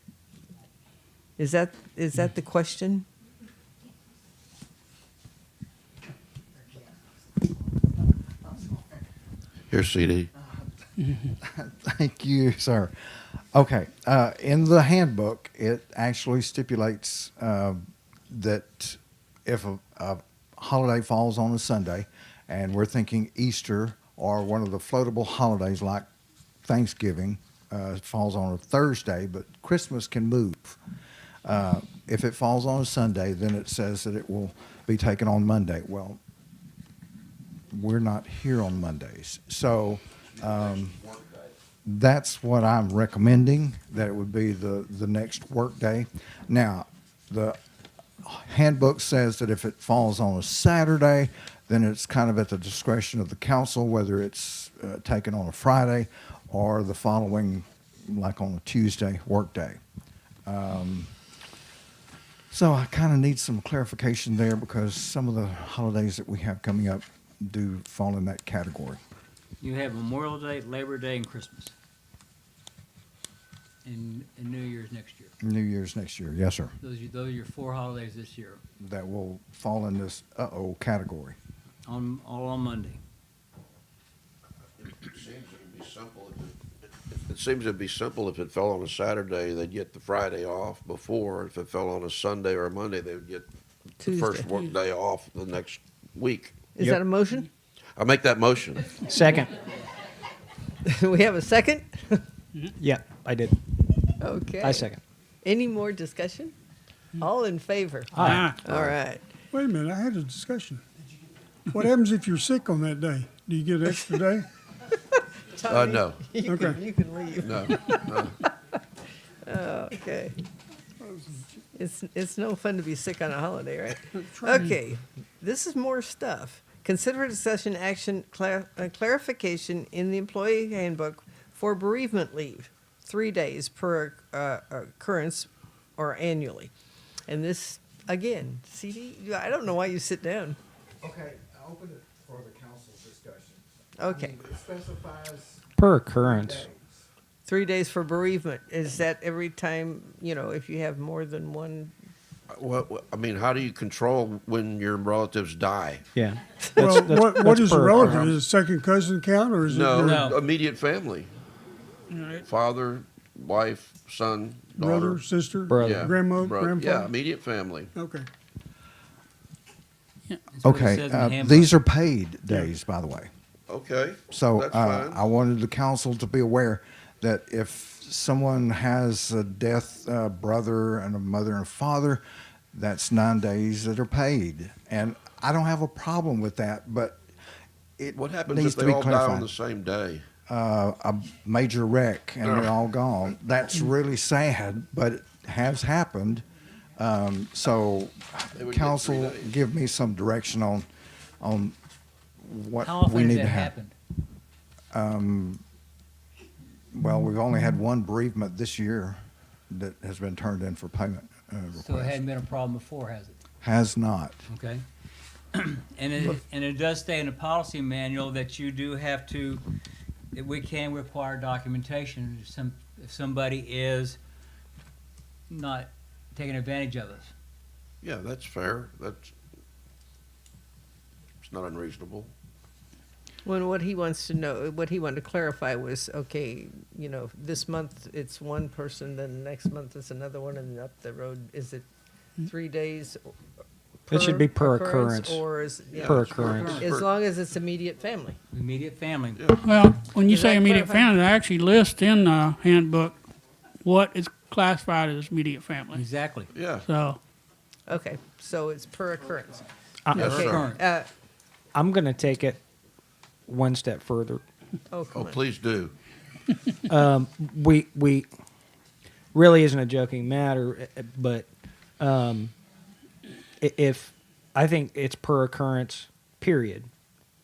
is that the question? Here, CD. Thank you, sir. Okay, in the handbook, it actually stipulates that if a holiday falls on a Sunday, and we're thinking Easter or one of the floatable holidays like Thanksgiving falls on a Thursday, but Christmas can move. If it falls on a Sunday, then it says that it will be taken on Monday. Well, we're not here on Mondays, so that's what I'm recommending, that it would be the next work day. Now, the handbook says that if it falls on a Saturday, then it's kind of at the discretion of the council, whether it's taken on a Friday or the following, like on a Tuesday work day. So I kind of need some clarification there because some of the holidays that we have coming up do fall in that category. You have Memorial Day, Labor Day, and Christmas. And New Year's next year. New Year's next year, yes, sir. Those are your 4 holidays this year, That will fall in this category. all on Monday. It seems it'd be simple if it fell on a Saturday, they'd get the Friday off before. If it fell on a Sunday or a Monday, they would get the first Tuesday. work day off the next week. Is that a motion? I make that motion. Second. We have a second? Yeah, I did. Okay. I second. Any more discussion? All in favor? Aye. All right. Wait a minute, I had a discussion. What happens if you're sick on that day? Do you get an extra day? Tommy, No. You Okay. can leave. No. Okay. It's no fun to be sick on a holiday, right? Okay, this is more stuff. Consider a discussion action clarification in the employee handbook for bereavement leave, 3 days per occurrence or annually. And this, again, CD, I don't know why you sit down. Okay, I open it for the council's discussion. Okay. It specifies Per occurrence. 3 days for bereavement. Is that every time, if you have more than one? Well, I mean, how do you control when your relatives die? Yeah. Well, what is a per- relative? Is it second cousin count, or is it No, your No. immediate family. Father, wife, son, daughter. brother, sister, Brother. grandma, Bro- grandpa? Yeah, immediate family. Okay. That's what it Okay, says in the handbook. these are paid days, by the way. Okay. So That's fine. I wanted the council to be aware that if someone has a death brother and a mother and father, that's 9 days that are paid. And I don't have a problem with that, but it What happens needs if to they be all die on clarified. the same day? A major wreck and they're all gone. That's really sad, but it has happened. So They would get 3 council, days. give me some direction on what How often we has need that to have. happened? Well, we've only had one bereavement this year that has been turned in for payment So it request. hadn't been a problem before, has it? Has not. Okay. And it does say in the policy manual that you do have to, that we can require documentation if somebody is not taking advantage of us. Yeah, that's fair. It's not unreasonable. When what he wants to know, what he wanted to clarify was, okay, this month it's one person, then next month it's another one, and up the road, is it 3 days? It should be per occurrence. Or is, Per occurrence. as long as it's immediate family. Immediate family. Well, when you Does say that immediate clarify? family, they actually list in the handbook what is classified as immediate family. Exactly. Yeah. So, Okay, so it's per occurrence. Yes, Okay, sir. I'm going to take it one step further. Oh, come Oh, on. please do. We really isn't a joking matter, but if I think it's per occurrence, period.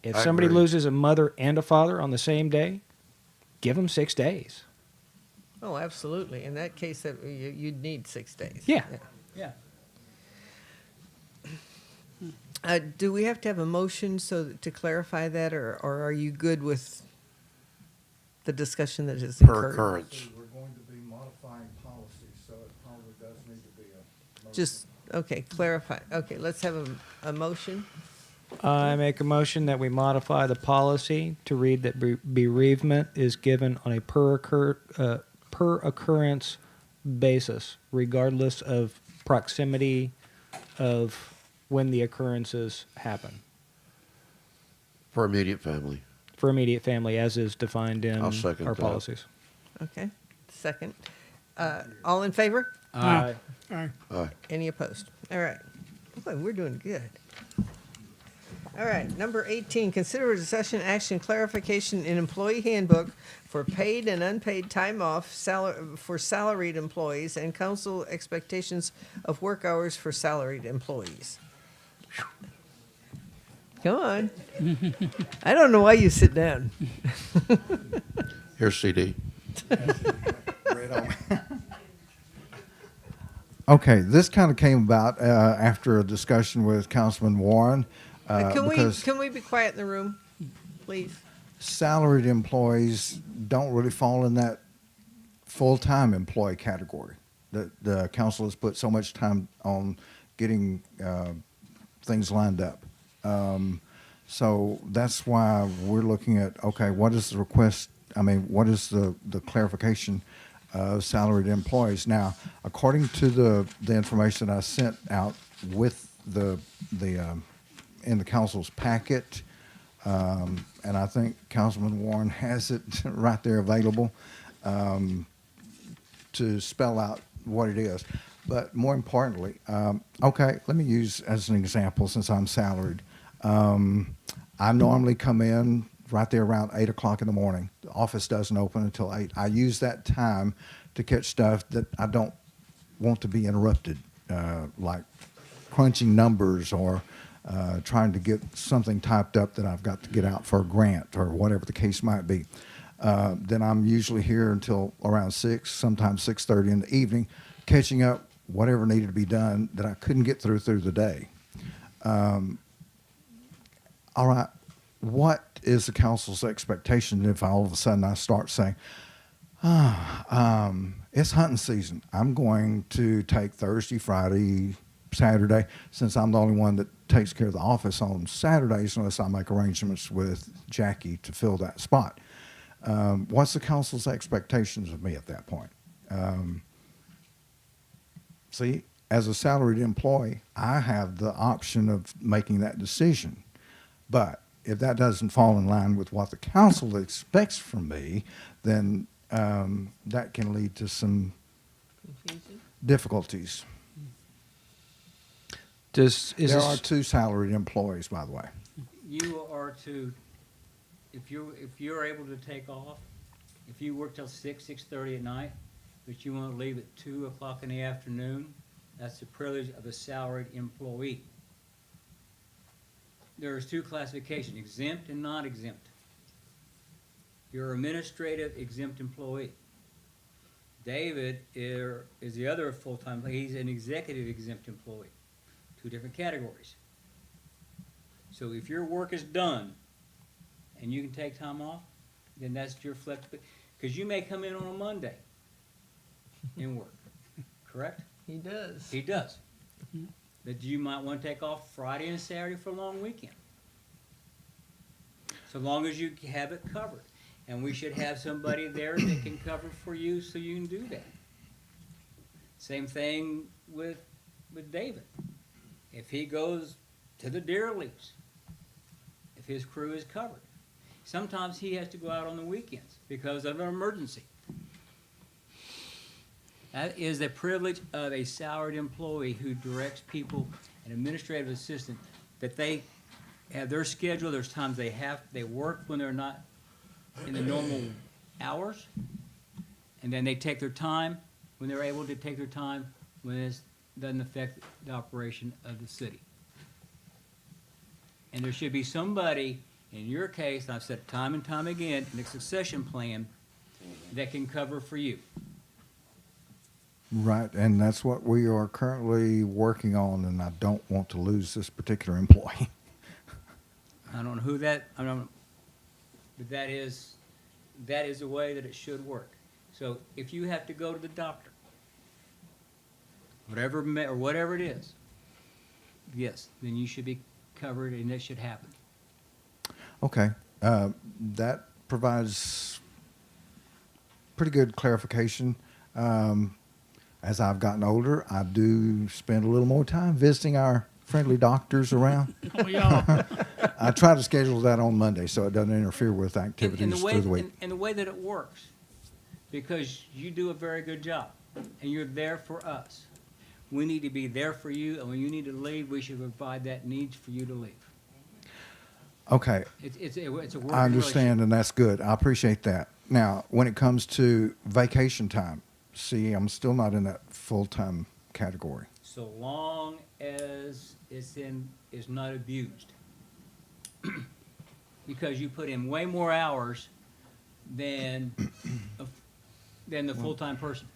If I somebody agree. loses a mother and a father on the same day, give them 6 days. Oh, absolutely. In that case, you'd need 6 days. Yeah. Yeah. Do we have to have a motion to clarify that, or are you good with the discussion that has Per occurred? occurrence. We're going to be modifying policies, so it probably does need to be a. Just, okay, clarify. Okay, let's have a motion. I make a motion that we modify the policy to read that bereavement is given on a per occurrence basis, regardless of proximity of when the occurrences happen. For immediate family. For immediate family, as is defined in I'll second our that. policies. Okay, second. All in favor? Aye. All right. Aye. Any opposed? All right. Boy, we're doing good. All right, number 18, consider a discussion action clarification in employee handbook for paid and unpaid time off for salaried employees and council expectations of work hours for salaried employees. Come on. I don't know why you sit down. Here's CD. Okay, this kind of came about after a discussion with Councilman Warren. Because Can we be quiet in the room, please? salaried employees don't really fall in that full-time employee category. The council has put so much time on getting things lined up. So that's why we're looking at, okay, what is the request, what is the clarification of salaried employees? Now, according to the information I sent out with in the council's packet, and I think Councilman Warren has it right there available to spell out what it is. But more importantly, okay, let me use as an example, since I'm salaried. I normally come in right there around 8 o'clock in the morning. The office doesn't open until 8. I use that time to catch stuff that I don't want to be interrupted, like crunching numbers or trying to get something typed up that I've got to get out for a grant or whatever the case might be. Then I'm usually here until around 6, sometimes 6:30 in the evening, catching up whatever needed to be done that I couldn't get through the day. All right, what is the council's expectation if all of a sudden I start saying, It's hunting season. I'm going to take Thursday, Friday, Saturday, since I'm the only one that takes care of the office on Saturdays, unless I make arrangements with Jackie to fill that spot. What's the council's expectations of me at that point? See, as a salaried employee, I have the option of making that decision. But if that doesn't fall in line with what the council expects from me, then that can lead to some difficulties. There are two salaried employees, by the way. You are to, if you're able to take off, if you work till 6:30 at night, but you want to leave at 2 o'clock in the afternoon, that's the privilege of a salaried employee. There's two classifications, exempt and non-exempt. You're an administrative exempt employee. David is the other full-time, he's an executive exempt employee. Two different categories. So if your work is done and you can take time off, then that's your flexibility. Because you may come in on a Monday and work, correct? He does. He does. But you might want to take off Friday and Saturday for a long weekend. So long as you have it covered. And we should have somebody there that can cover for you so you can do that. Same thing with David. If he goes to the deer leaves, if his crew is covered. Sometimes he has to go out on the weekends because of an emergency. That is the privilege of a salaried employee who directs people, an administrative assistant, that they have their schedule. There's times they work when they're not in the normal hours, and then they take their time when they're able to take their time when it doesn't affect the operation of the city. And there should be somebody, in your case, and I've said it time and time again, in the succession plan that can cover for you. Right, and that's what we are currently working on, and I don't want to lose this particular employee. I don't know who that, I don't, but that is the way that it should work. So if you have to go to the doctor, whatever it is, yes, then you should be covered and that should happen. Okay, that provides pretty good clarification. As I've gotten older, I do spend a little more time visiting our friendly doctors around. Oh, yeah. I try to schedule that on Monday so it doesn't interfere with activities through the week. And the way that it works, because you do a very good job and you're there for us. We need to be there for you, and when you need to leave, we should provide that need for you to leave. Okay, It's a working I understand, and that's good. I appreciate that. Now, when it comes to vacation time, see, I'm still not in that full-time category. So long as it's not abused. Because you put in way more hours than the full-time person.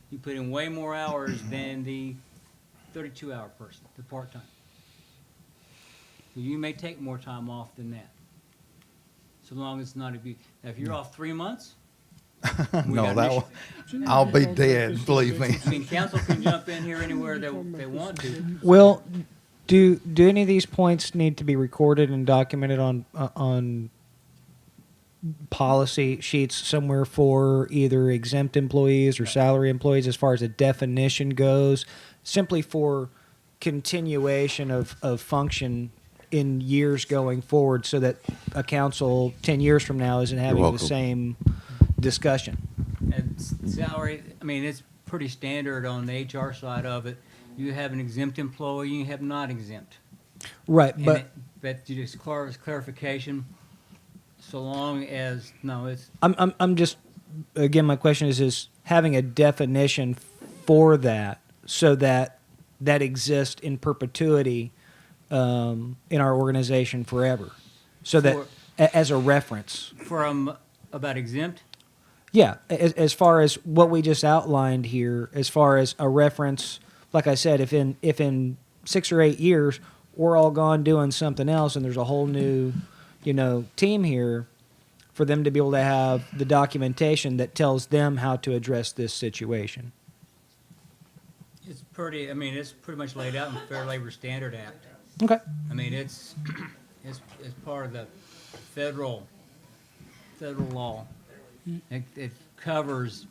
You put in way more hours than the 32-hour person, the part-time. So you may take more time off than that, so long as it's not abused. Now, if you're off 3 months, No, I'll be dead, believe me. I mean, council can jump in here anywhere they want to. Well, do any of these points need to be recorded and documented on policy sheets somewhere for either exempt employees or salary employees as far as a definition goes, simply for continuation of function in years going forward so that a council 10 years from now isn't having the same discussion? And salary, I mean, it's pretty standard on the HR side of it. You have an exempt employee, you have not exempt. Right, And but but you just clarification, so long as, no, it's, I'm just, again, my question is having a definition for that so that exists in perpetuity in our organization forever, so that as a reference. from about exempt, Yeah, as far as what we just outlined here, as far as a reference, like I said, if in 6 or 8 years we're all gone doing something else and there's a whole new, team here, for them to be able to have the documentation that tells them how to address this situation. It's pretty, I mean, it's pretty much laid out in the Fair Labor Standard Act. Okay. I mean, it's part of the federal law. It covers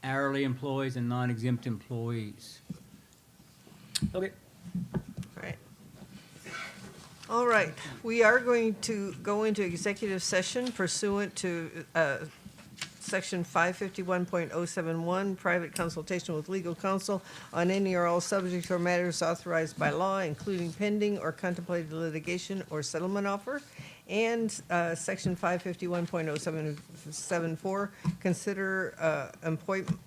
hourly employees and non-exempt employees. Okay. Right. All right, we are going to go into executive session pursuant to Section 551.071, private consultation with legal counsel on any or all subjects or matters authorized by law, including pending or contemplated litigation or settlement offer, and Section 551.0774, consider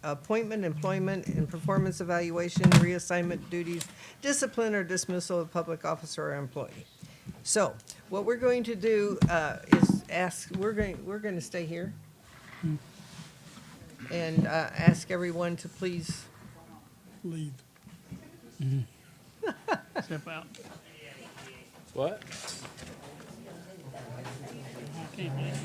appointment, employment, and performance evaluation, reassignment duties, discipline, or dismissal of public officer or employee. So, what we're going to do is ask. We're going to stay here and ask everyone to please Leave. Step out. What? I can't believe it.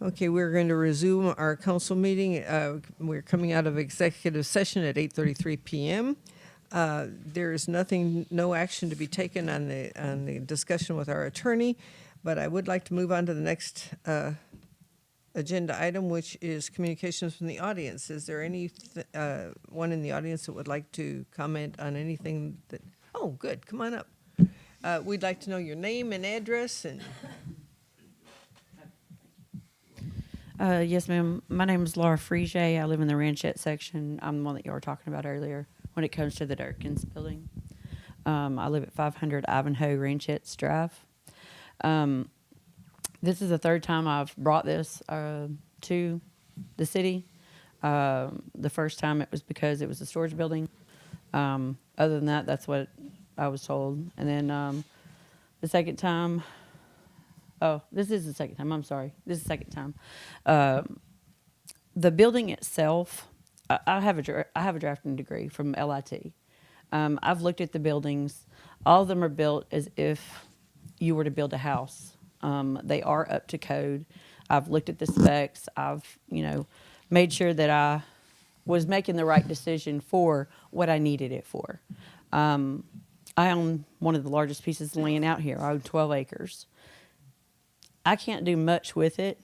Okay, we're going to resume our council meeting. We're coming out of executive session at 8:33 p.m. There is no action to be taken on the discussion with our attorney, but I would like to move on to the next agenda item, which is communications from the audience. Is there any one in the audience that would like to comment on anything that? Oh, good. Come on up. We'd like to know your name and address and. Yes, ma'am. My name is Laura Frege. I live in the Ranchette section. I'm the one that you were talking about earlier when it comes to the Derksen's building. I live at 500 Ivanhoe Ranchettes Drive. This is the third time I've brought this to the city. The first time it was because it was a storage building. Other than that, that's what I was told. And then the second time, oh, this is the second time. I'm sorry. This is the second time. The building itself, I have a drafting degree from LIT. I've looked at the buildings. All of them are built as if you were to build a house. They are up to code. I've looked at the specs. I've, made sure that I was making the right decision for what I needed it for. I own one of the largest pieces of land out here. I own 12 acres. I can't do much with it,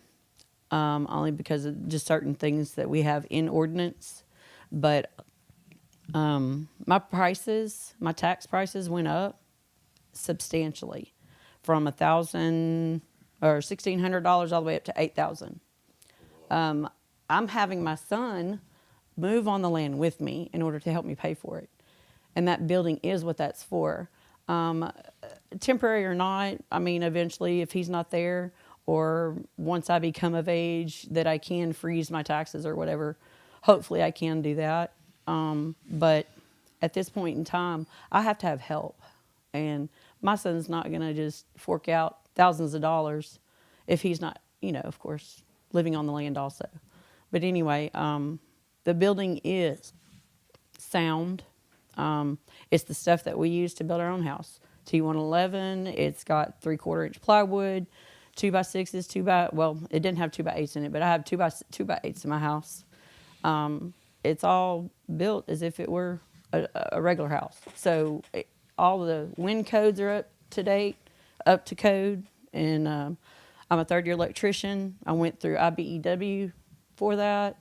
only because of just certain things that we have in ordinance. But my tax prices went up substantially from $1,000 or $1,600 all the way up to $8,000. I'm having my son move on the land with me in order to help me pay for it. And that building is what that's for. Temporary or not, eventually if he's not there, or once I become of age that I can freeze my taxes or whatever, hopefully I can do that. But at this point in time, I have to have help. And my son's not going to just fork out thousands of dollars if he's not, of course, living on the land also. But anyway, the building is sound. It's the stuff that we use to build our own house. T111, it's got 3/4 inch plywood, 2x6s, it didn't have 2x8s in it, but I have 2x8s in my house. It's all built as if it were a regular house. So all the wind codes are up to date, up to code, and I'm a third-year electrician. I went through IBEW for that.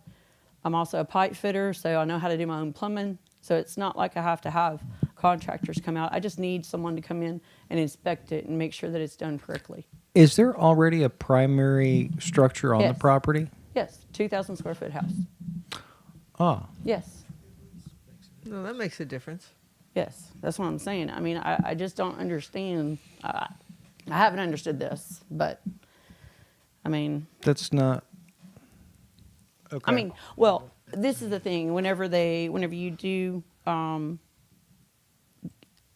I'm also a pipe fitter, so I know how to do my own plumbing. So it's not like I have to have contractors come out. I just need someone to come in and inspect it and make sure that it's done correctly. Is there already a primary structure on the Yes. property? Yes, 2,000 square foot house. Ah, Yes, No, that makes a difference. yes, that's what I'm saying. I just don't understand. I haven't understood this, but that's not. Okay. Well, this is the thing. Whenever you do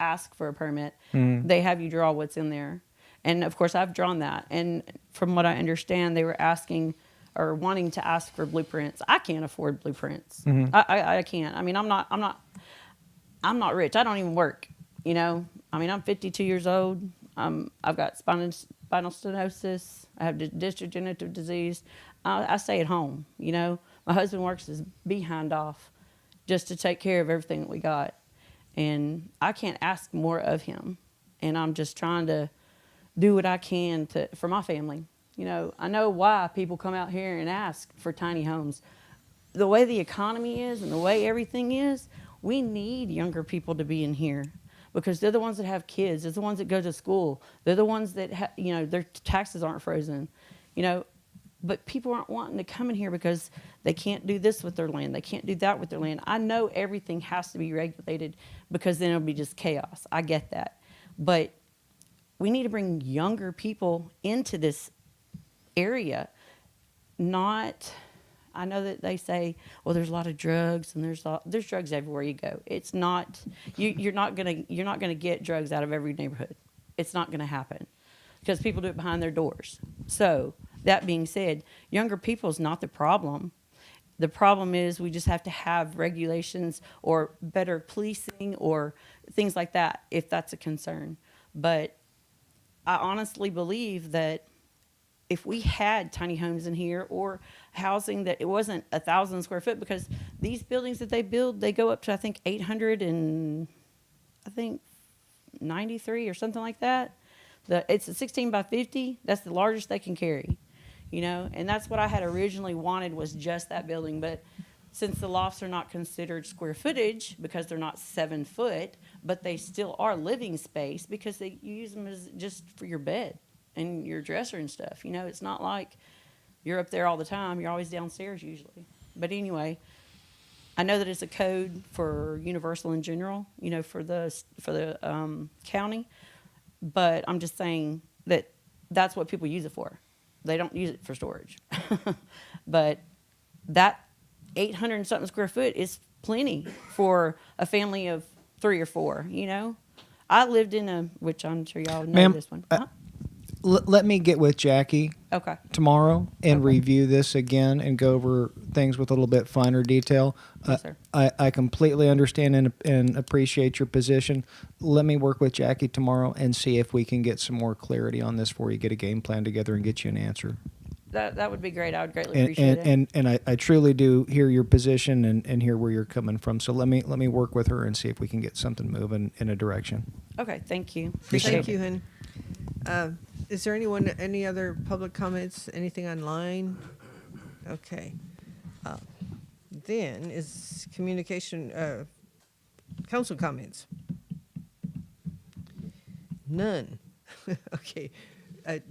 ask for a permit, they have you draw what's in there. And of course, I've drawn that. And from what I understand, they were asking or wanting to ask for blueprints. I can't afford blueprints. I can't. I'm not rich. I don't even work. I'm 52 years old. I've got spinal stenosis. I have degenerative disease. I stay at home. My husband works his behind off just to take care of everything that we got. And I can't ask more of him. And I'm just trying to do what I can for my family. I know why people come out here and ask for tiny homes. The way the economy is and the way everything is, we need younger people to be in here because they're the ones that have kids. They're the ones that go to school. They're the ones that, their taxes aren't frozen. But people aren't wanting to come in here because they can't do this with their land. They can't do that with their land. I know everything has to be regulated because then it'll be just chaos. I get that. But we need to bring younger people into this area. I know that they say, well, there's a lot of drugs and there's drugs everywhere you go. It's not, you're not gonna get drugs out of every neighborhood. It's not gonna happen because people do it behind their doors. So that being said, younger people is not the problem. The problem is we just have to have regulations or better policing or things like that if that's a concern. But I honestly believe that if we had tiny homes in here or housing that it wasn't 1,000 square foot, because these buildings that they build, they go up to, I think, 93 or something like that. It's a 16 by 50. That's the largest they can carry, you know, and that's what I had originally wanted, was just that building. But since the lofts are not considered square footage because they're not 7 foot, but they still are living space because you use them as just for your bed and your dresser and stuff. You know, it's not like you're up there all the time. You're always downstairs usually. But anyway, I know that it's a code for universal in general, you know, for the county. But I'm just saying that that's what people use it for. They don't use it for storage. But that 800 and something square foot is plenty for a family of 3 or 4, you know. I lived in which I'm sure y'all know Ma'am, this one. Let me get with Jackie Okay. tomorrow and Okay. review this again and go over things with a little bit finer detail. Yes, sir. I completely understand and appreciate your position. Let me work with Jackie tomorrow and see if we can get some more clarity on this before you get a game plan together and get you an answer. That would be great. I would greatly And appreciate it. and I truly do hear your position and hear where you're coming from. So let me work with her and see if we can get something moving in a direction. Okay, thank you. Appreciate Thank it. you, Hen. Is there any other public comments, anything online? Okay. Then is communication, council comments? None. Okay.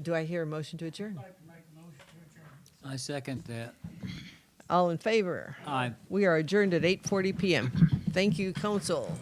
Do I hear a motion to adjourn? I second that. All in favor? Aye. We are adjourned at 8:40 PM. Thank you, council.